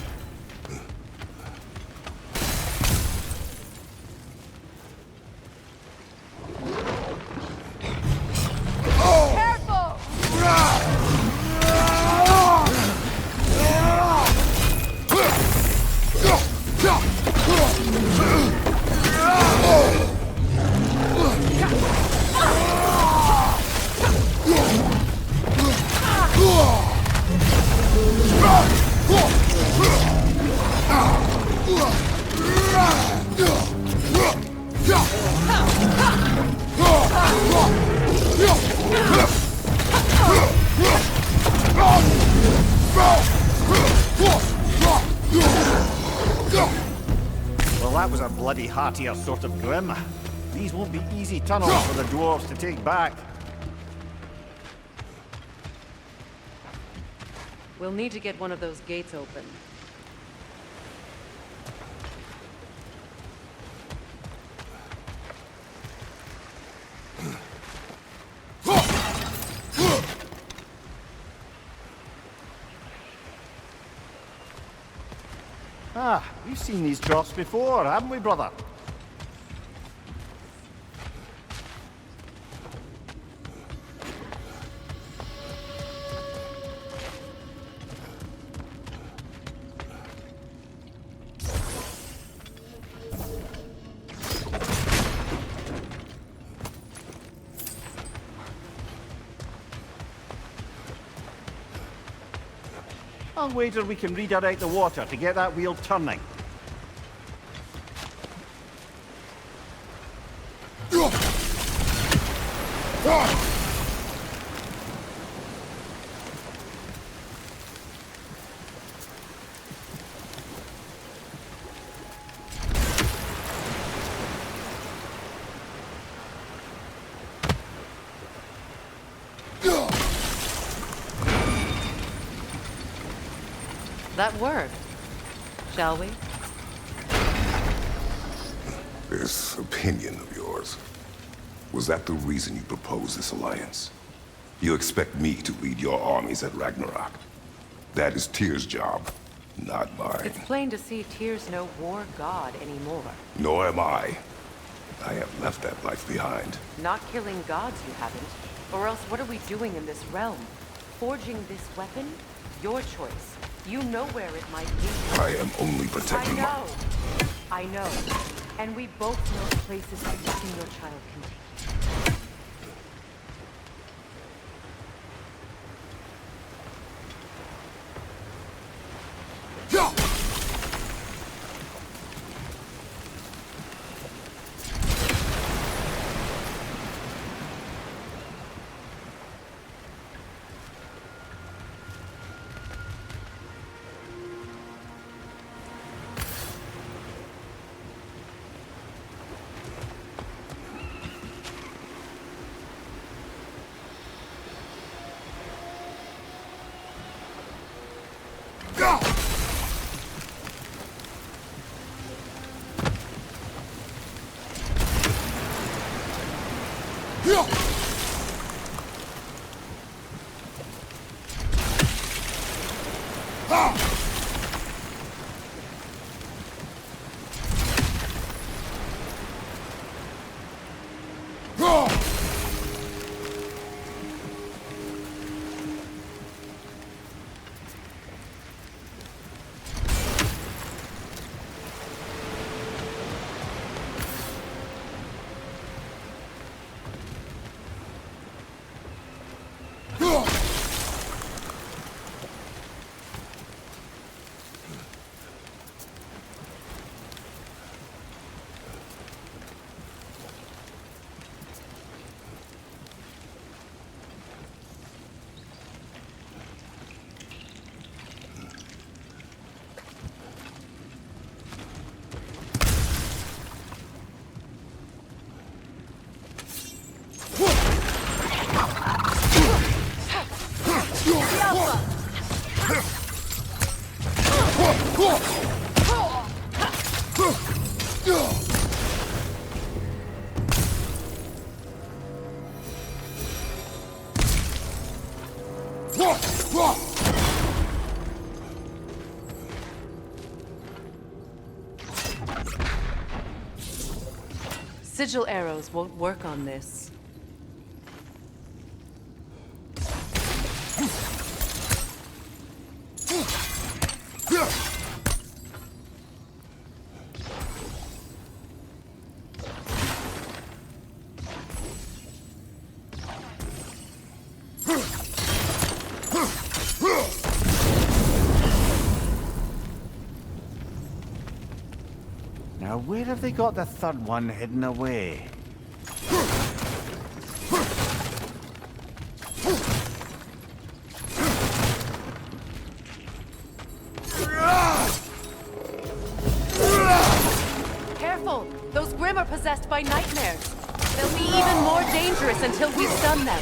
Careful! that was a bloody heartier sort of grim. These won't be easy tunnels for the dwarves to take back. We'll need to get one of those gates open. Ah, we've seen these drops before, haven't we, brother? I'll wager we can redirect the water to get that wheel turning. That worked. Shall we? This opinion of yours, was that the reason you proposed this alliance? You expect me to lead your armies at Ragnarok? That is Tyr's job, not mine. It's plain to see Tyr's no war god anymore. Nor am I. I have left that life behind. Not killing gods, you haven't. Or else what are we doing in this realm? Forging this weapon? Your choice. You know where it might be. I am only protecting I know. And we both know places that you and your child can take. Sigil arrows won't work on this. Now, where have they got the third one hidden away? are possessed by nightmares. They'll be even more dangerous until we stun them.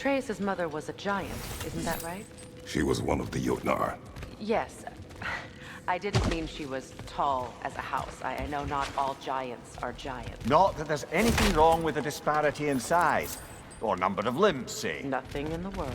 Atreus' mother was a giant, isn't that right? She was one of the Jotnar. Yes. I didn't mean she was tall as a house. I know not all giants are giants. Not that there's anything wrong with the disparity in size. Or number of limbs, say. Nothing in the world.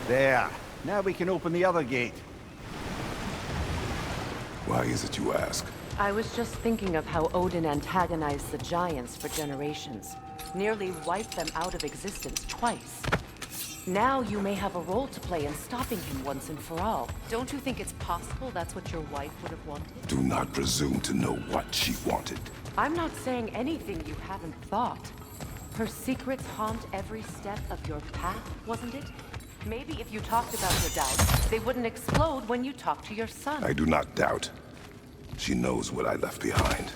There. Now we can open the other gate. Why is it you ask? I was just thinking of how Odin antagonized the giants for generations. Nearly wiped them out of existence twice. Now you may have a role to play in stopping him once and for all. Don't you think it's possible that's what your wife would have wanted? Do not presume to know what she wanted. I'm not saying anything you haven't thought. Her secrets haunt every step of your path, wasn't it? Maybe if you talked about your doubts, they wouldn't explode when you talk to your son. I do not doubt. She knows what I left behind.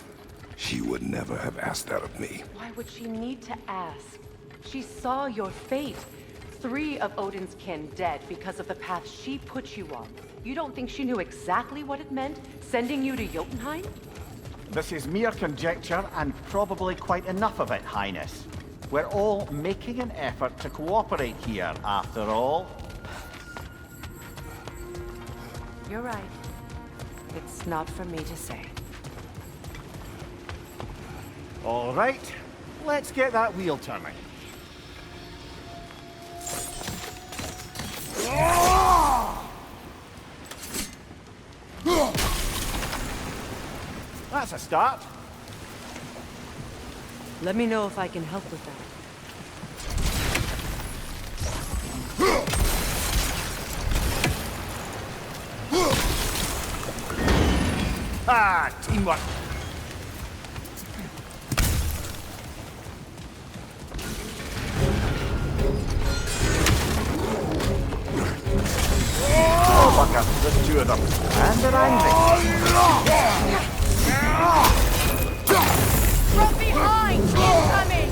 She would never have asked that of me. Why would she need to ask? She saw your fate. 3 of Odin's kin dead because of the path she put you on. You don't think she knew exactly what it meant, sending you to Jotunheim? This is mere conjecture, and probably quite enough of it, Highness. We're all making an effort to cooperate here, after all. You're right. It's not for me to say. All right, let's get that wheel turning. That's a start. Let me know if I can help with that. Ah, teamwork. Oh, bugger, there's 2 of them. And they're angry. From behind! Incoming!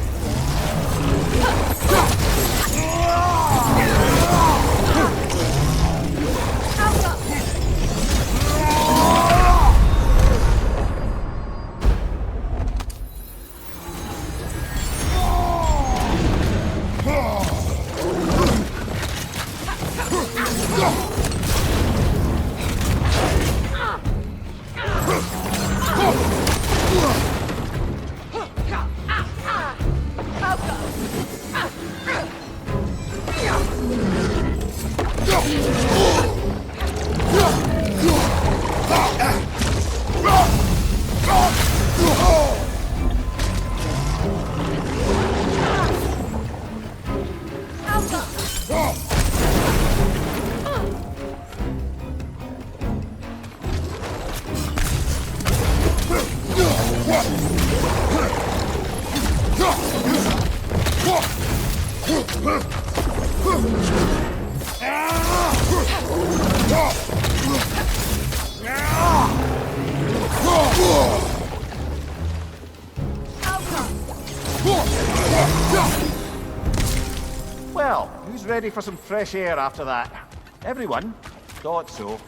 Well, who's ready for some fresh air after that? Everyone? Thought so.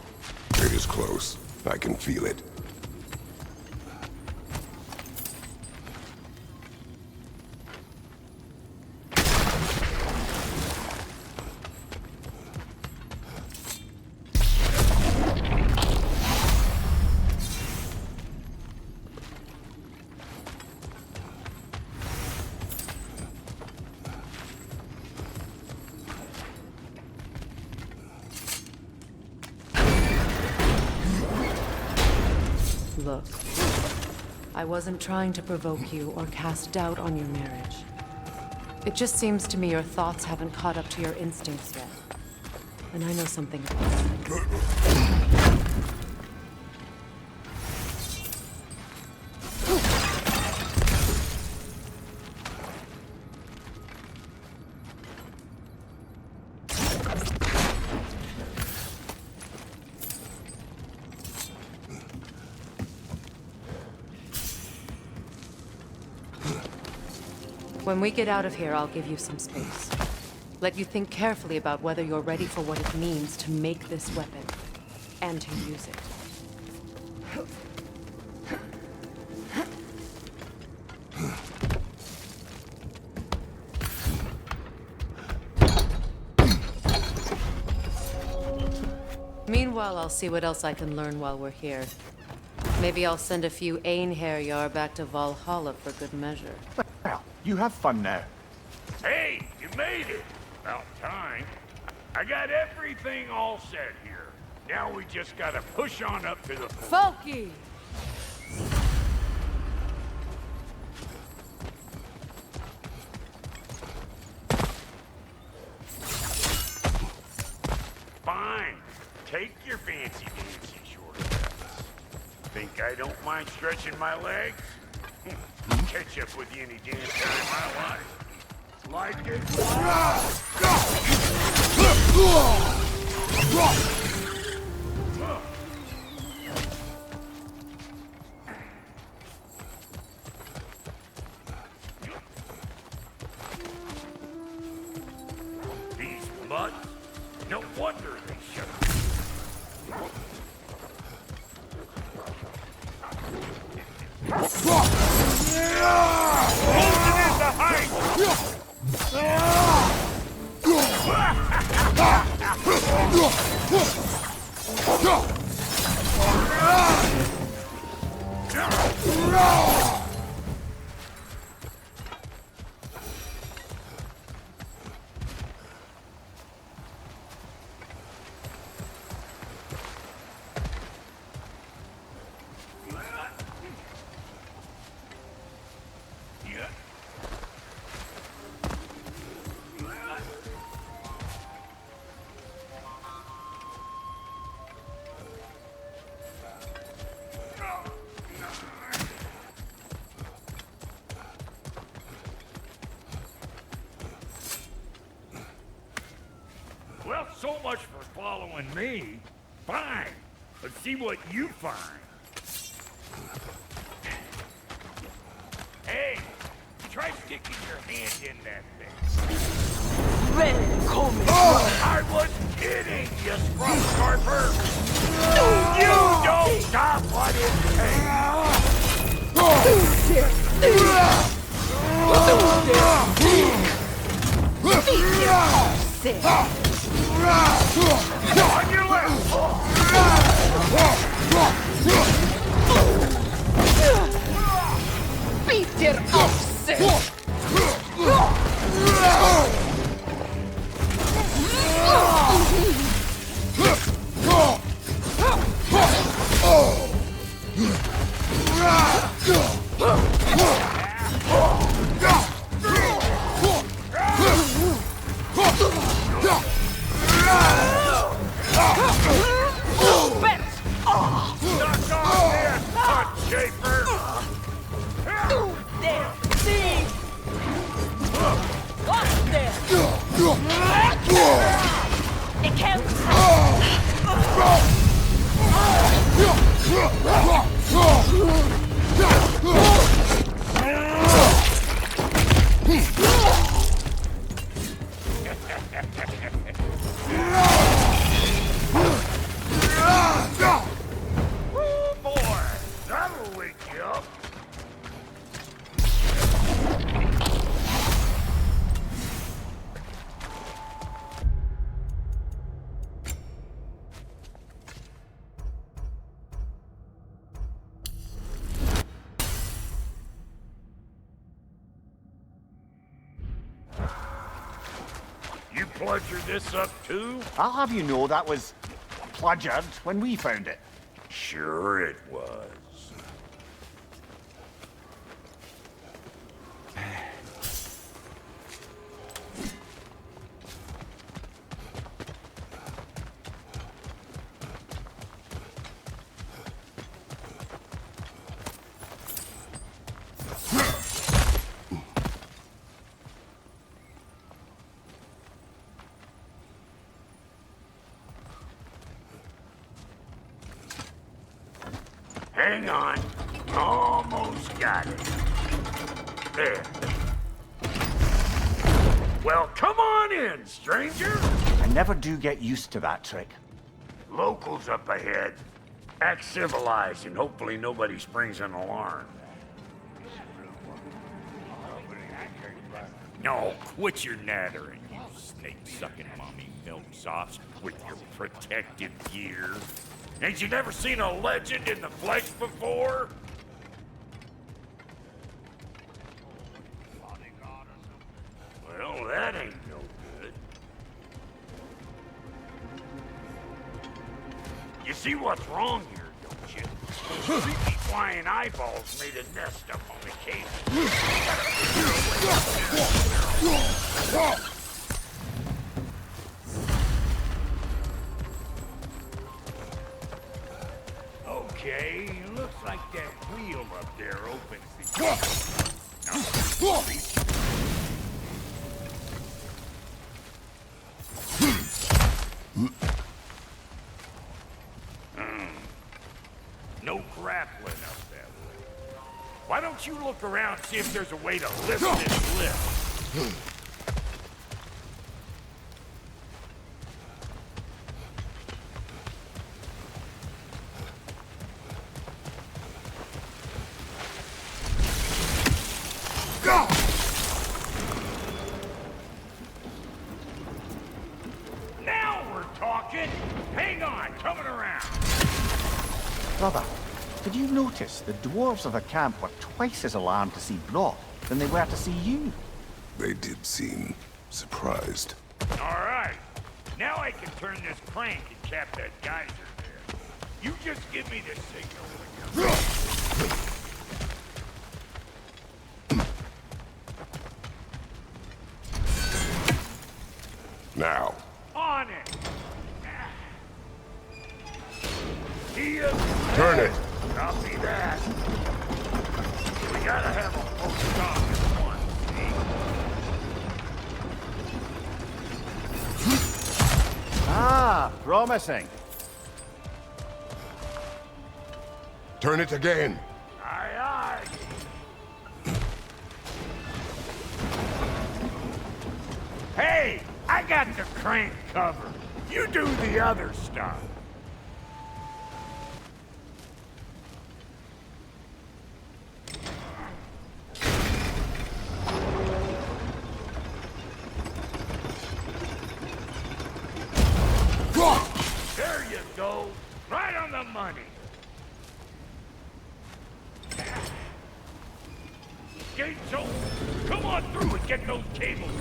It is close. I can feel it. Look, I wasn't trying to provoke you or cast doubt on your marriage. It just seems to me your thoughts haven't caught up to your instincts yet. And I know something about that. When we get out of here, I'll give you some space. Let you think carefully about whether you're ready for what it means to make this weapon, and to use it. Meanwhile, I'll see what else I can learn while we're here. Maybe I'll send a few Einherjar back to Valhalla for good measure. Well, you have fun now. Hey, you made it! About time. I got everything all set here. Now we just gotta push on up to the... Folky! Fine. Take your fancy-dancy shortcuts. Think I don't mind stretching my legs? Catch up with you any damn time I like. Like it? These mud? No wonder they shut up. Hold it in the height! Well, so much for following me. Fine. Let's see what you find. Hey, try sticking your hand in that thing. I was kidding, you scrub scarper. You don't stop what it takes. On your left! Peter Offset! You bludgered this up too? I'll have you know that was bludgered when we found it. Sure it was. Hang on. Almost got it. There. Well, come on in, stranger. I never do get used to that trick. Locals up ahead. Act civilized and hopefully nobody springs an alarm. No, quit your nattering, you snake-sucking mommy milksops with your protective gear. Ain't you never seen a legend in the flesh before? Well, that ain't no good. You see what's wrong here, don't you? Those creepy flying eyeballs made a nest up on the cable. Okay, looks like that wheel up there opens the gate. No grappling up that way. Why don't you look around, see if there's a way to lift this lift? Now we're talking! Hang on, coming around! Brother, did you notice the dwarves of the camp were twice as alarmed to see Brock than they were to see you? They did seem surprised. All right. Now I can turn this crank and cap that geyser there. You just give me the signal when you're ready. Now. On it! Turn it! Copy that. We gotta have a full stop at once, see? Ah, promising. Turn it again! Aye, aye. Hey, I got the crank covered. You do the other stuff. There you go. Right on the money. Gates open. Come on through and get those cables.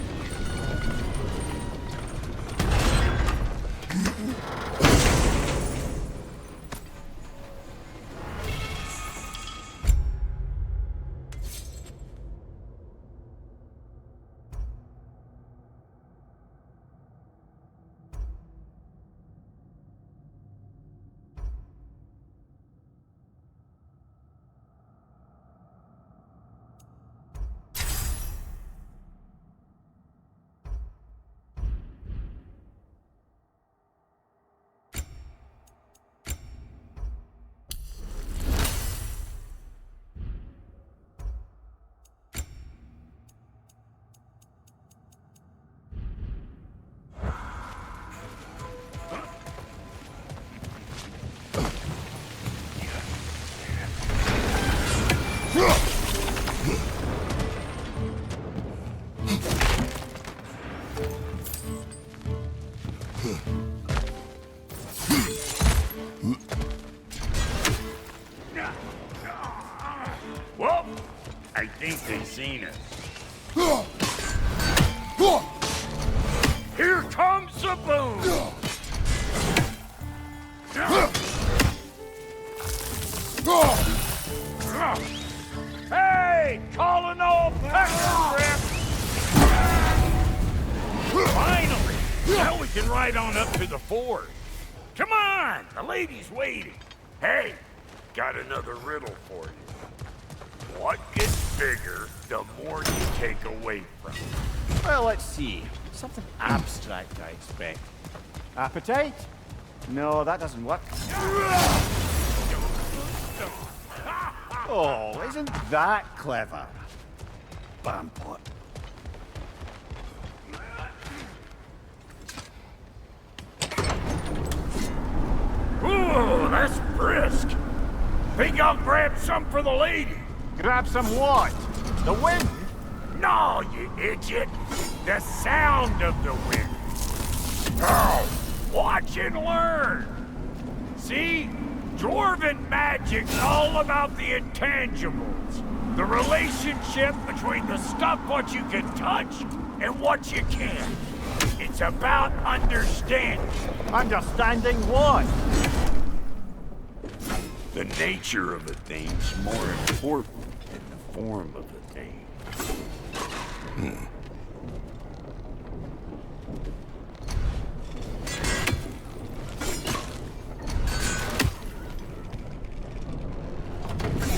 Well, I think they've seen us. Here comes the boom! Hey, calling all pecker trip! Finally! Now we can ride on up to the fort. Come on, the lady's waiting. Hey, got another riddle for you. What gets bigger the more you take away from it? Well, let's see. Something abstract, I expect. Appetite? No, that doesn't work. Oh, isn't that clever? Bampot. Ooh, that's brisk. Think I'll grab some for the lady? Grab some what? The wind? No, you idiot. The sound of the wind. Oh, watch and learn. See? Dwarven magic's all about the intangibles. The relationship between the stuff what you can touch and what you can't. It's about understanding. Understanding what? The nature of a thing's more important than the form of a thing.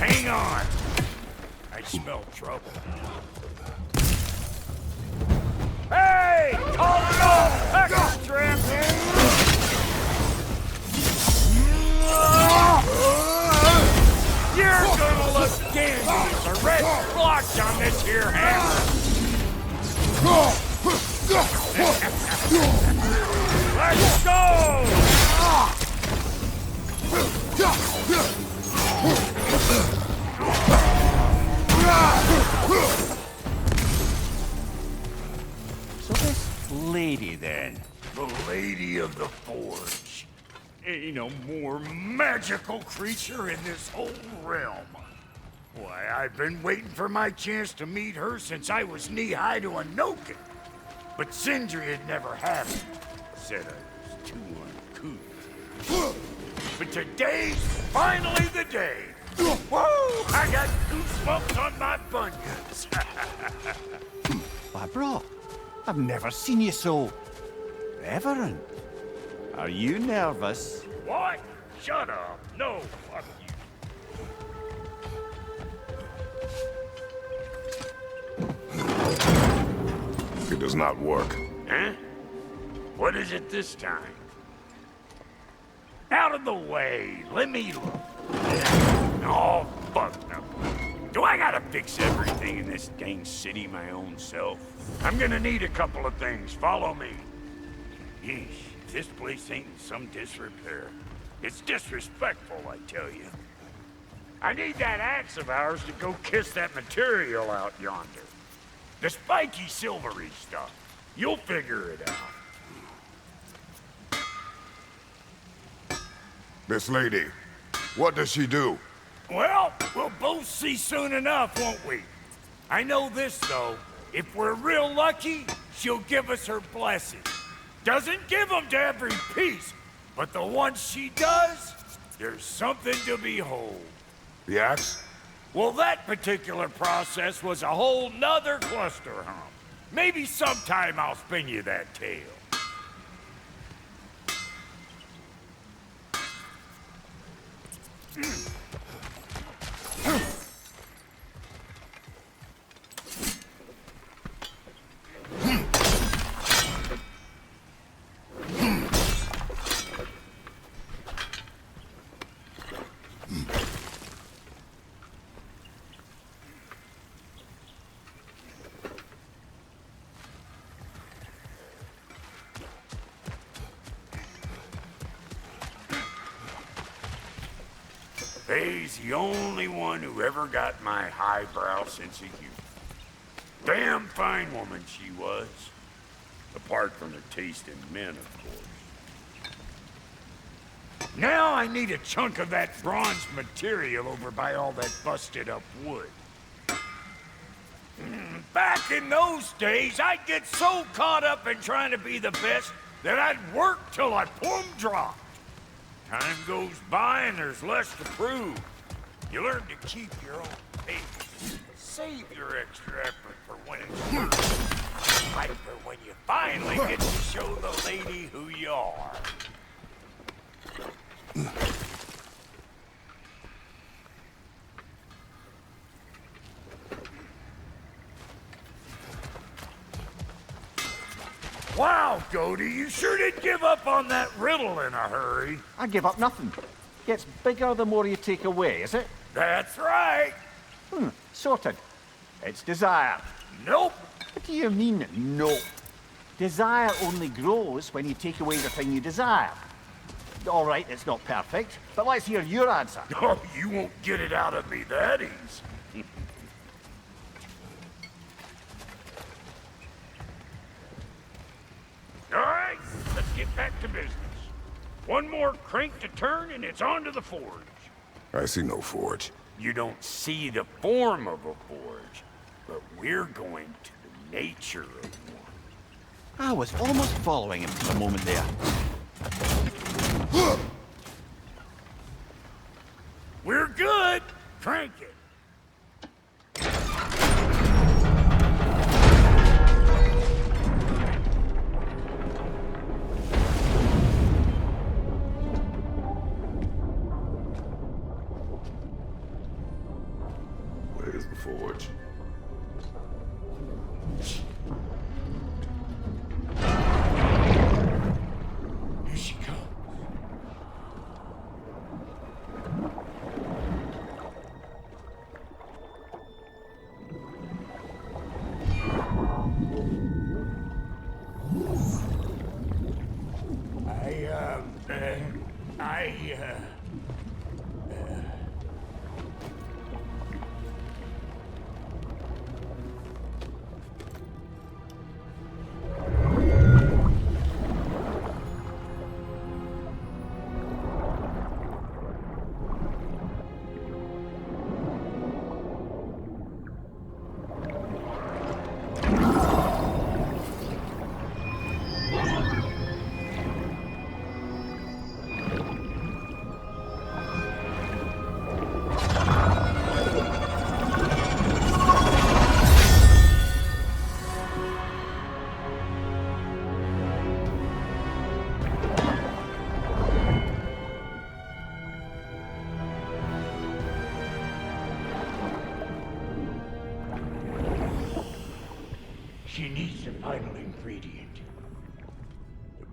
Hang on! I smell trouble. Hey! Call it off! Pecker strip! There's a red splotch on this here hammer. Let's go! So this lady then? The Lady of the Forge. Ain't no more magical creature in this whole realm. Why, I've been waiting for my chance to meet her since I was knee-high to a Noken. But Sindri had never had it. Said I was too uncouth. But today's finally the day. Whoa! I got goosebumps on my bunions. Why, bro, I've never seen you so reverent. Are you nervous? What? Shut up. No, fuck you. It does not work. Huh? What is it this time? Out of the way. Let me look. Oh, fuck no. Do I gotta fix everything in this dang city my own self? I'm gonna need a couple of things. Follow me. Yeesh, this place ain't in some disrepair. It's disrespectful, I tell you. I need that axe of ours to go kiss that material out yonder. The spiky silvery stuff. You'll figure it out. This lady, what does she do? Well, we'll both see soon enough, won't we? I know this, though. If we're real lucky, she'll give us her blessing. Doesn't give them to every piece, but the ones she does, there's something to behold. The axe? Well, that particular process was a whole nother cluster hump. Maybe sometime I'll spin you that tale. Faye's the only one who ever got my highbrow sense of humor. Damn fine woman she was. Apart from her taste in men, of course. Now I need a chunk of that bronze material over by all that busted up wood. Back in those days, I'd get so caught up in trying to be the best that I'd work till I plumb dropped. Time goes by and there's less to prove. You learn to keep your own pace. Save your extra effort for when it's worth. Like for when you finally get to show the lady who you are. Wow, Cody, you sure did give up on that riddle in a hurry. I give up nothing. Gets bigger the more you take away, is it? That's right. Sorted. It's desire. Nope. What do you mean, no? Desire only grows when you take away the thing you desire. All right, it's not perfect, but let's hear your answer. Oh, you won't get it out of me that easy. All right, let's get back to business. One more crank to turn and it's on to the forge. I see no forge. You don't see the form of a forge, but we're going to the nature of one. I was almost following him for a moment there. We're good. Crank it. Where's the forge? Here she comes.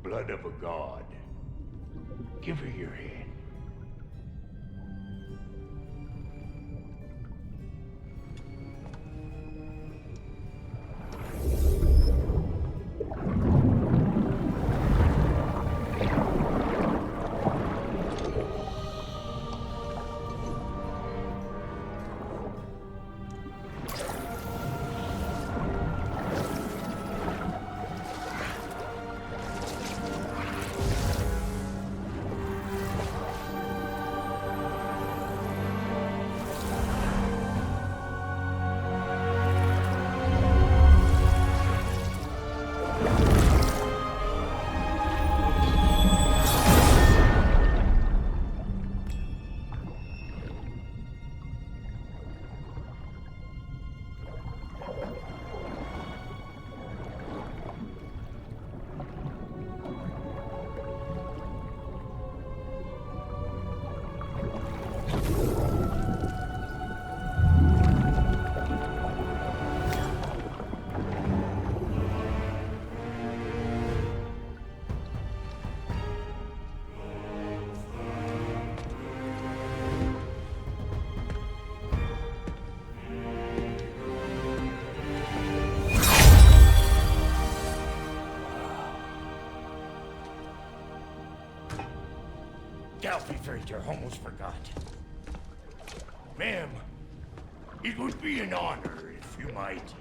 blood of a god. Give her your hand. I almost forgot. Ma'am, it would be an honor if you might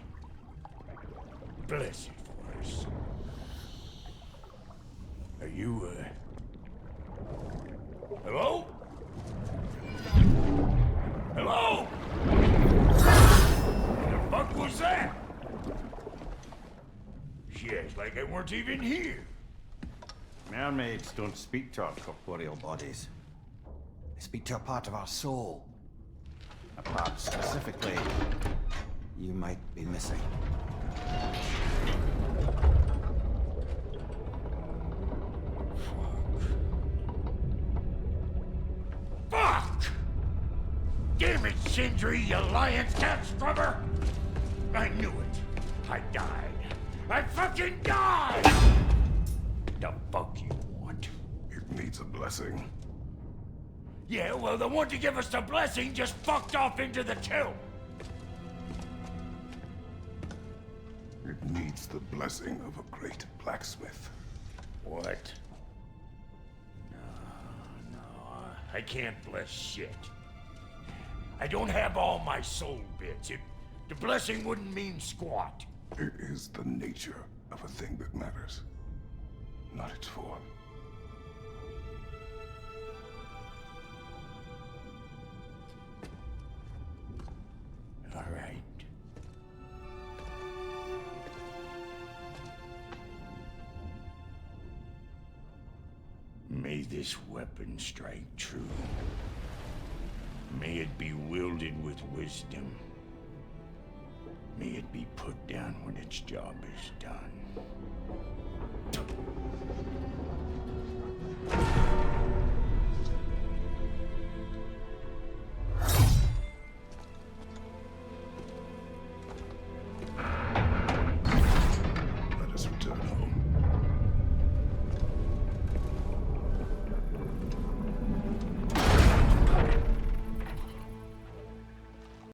bless it for us. Are you, hello? Hello? What the fuck was that? She acts like I weren't even here. Mermaids don't speak to our corporeal bodies. They speak to a part of our soul. A part specifically you might be missing. Fuck! Damn it, Sindri, you lion's cat scrubber! I knew it. I died. I fucking died! The fuck you want? It needs a blessing. Yeah, well, the one to give us the blessing just fucked off into the tomb. It needs the blessing of a great blacksmith. What? No, I can't bless shit. I don't have all my soul bits. The blessing wouldn't mean squat. It is the nature of a thing that matters, not its form. All right. May this weapon strike true. May it be wielded with wisdom. May it be put down when its job is done.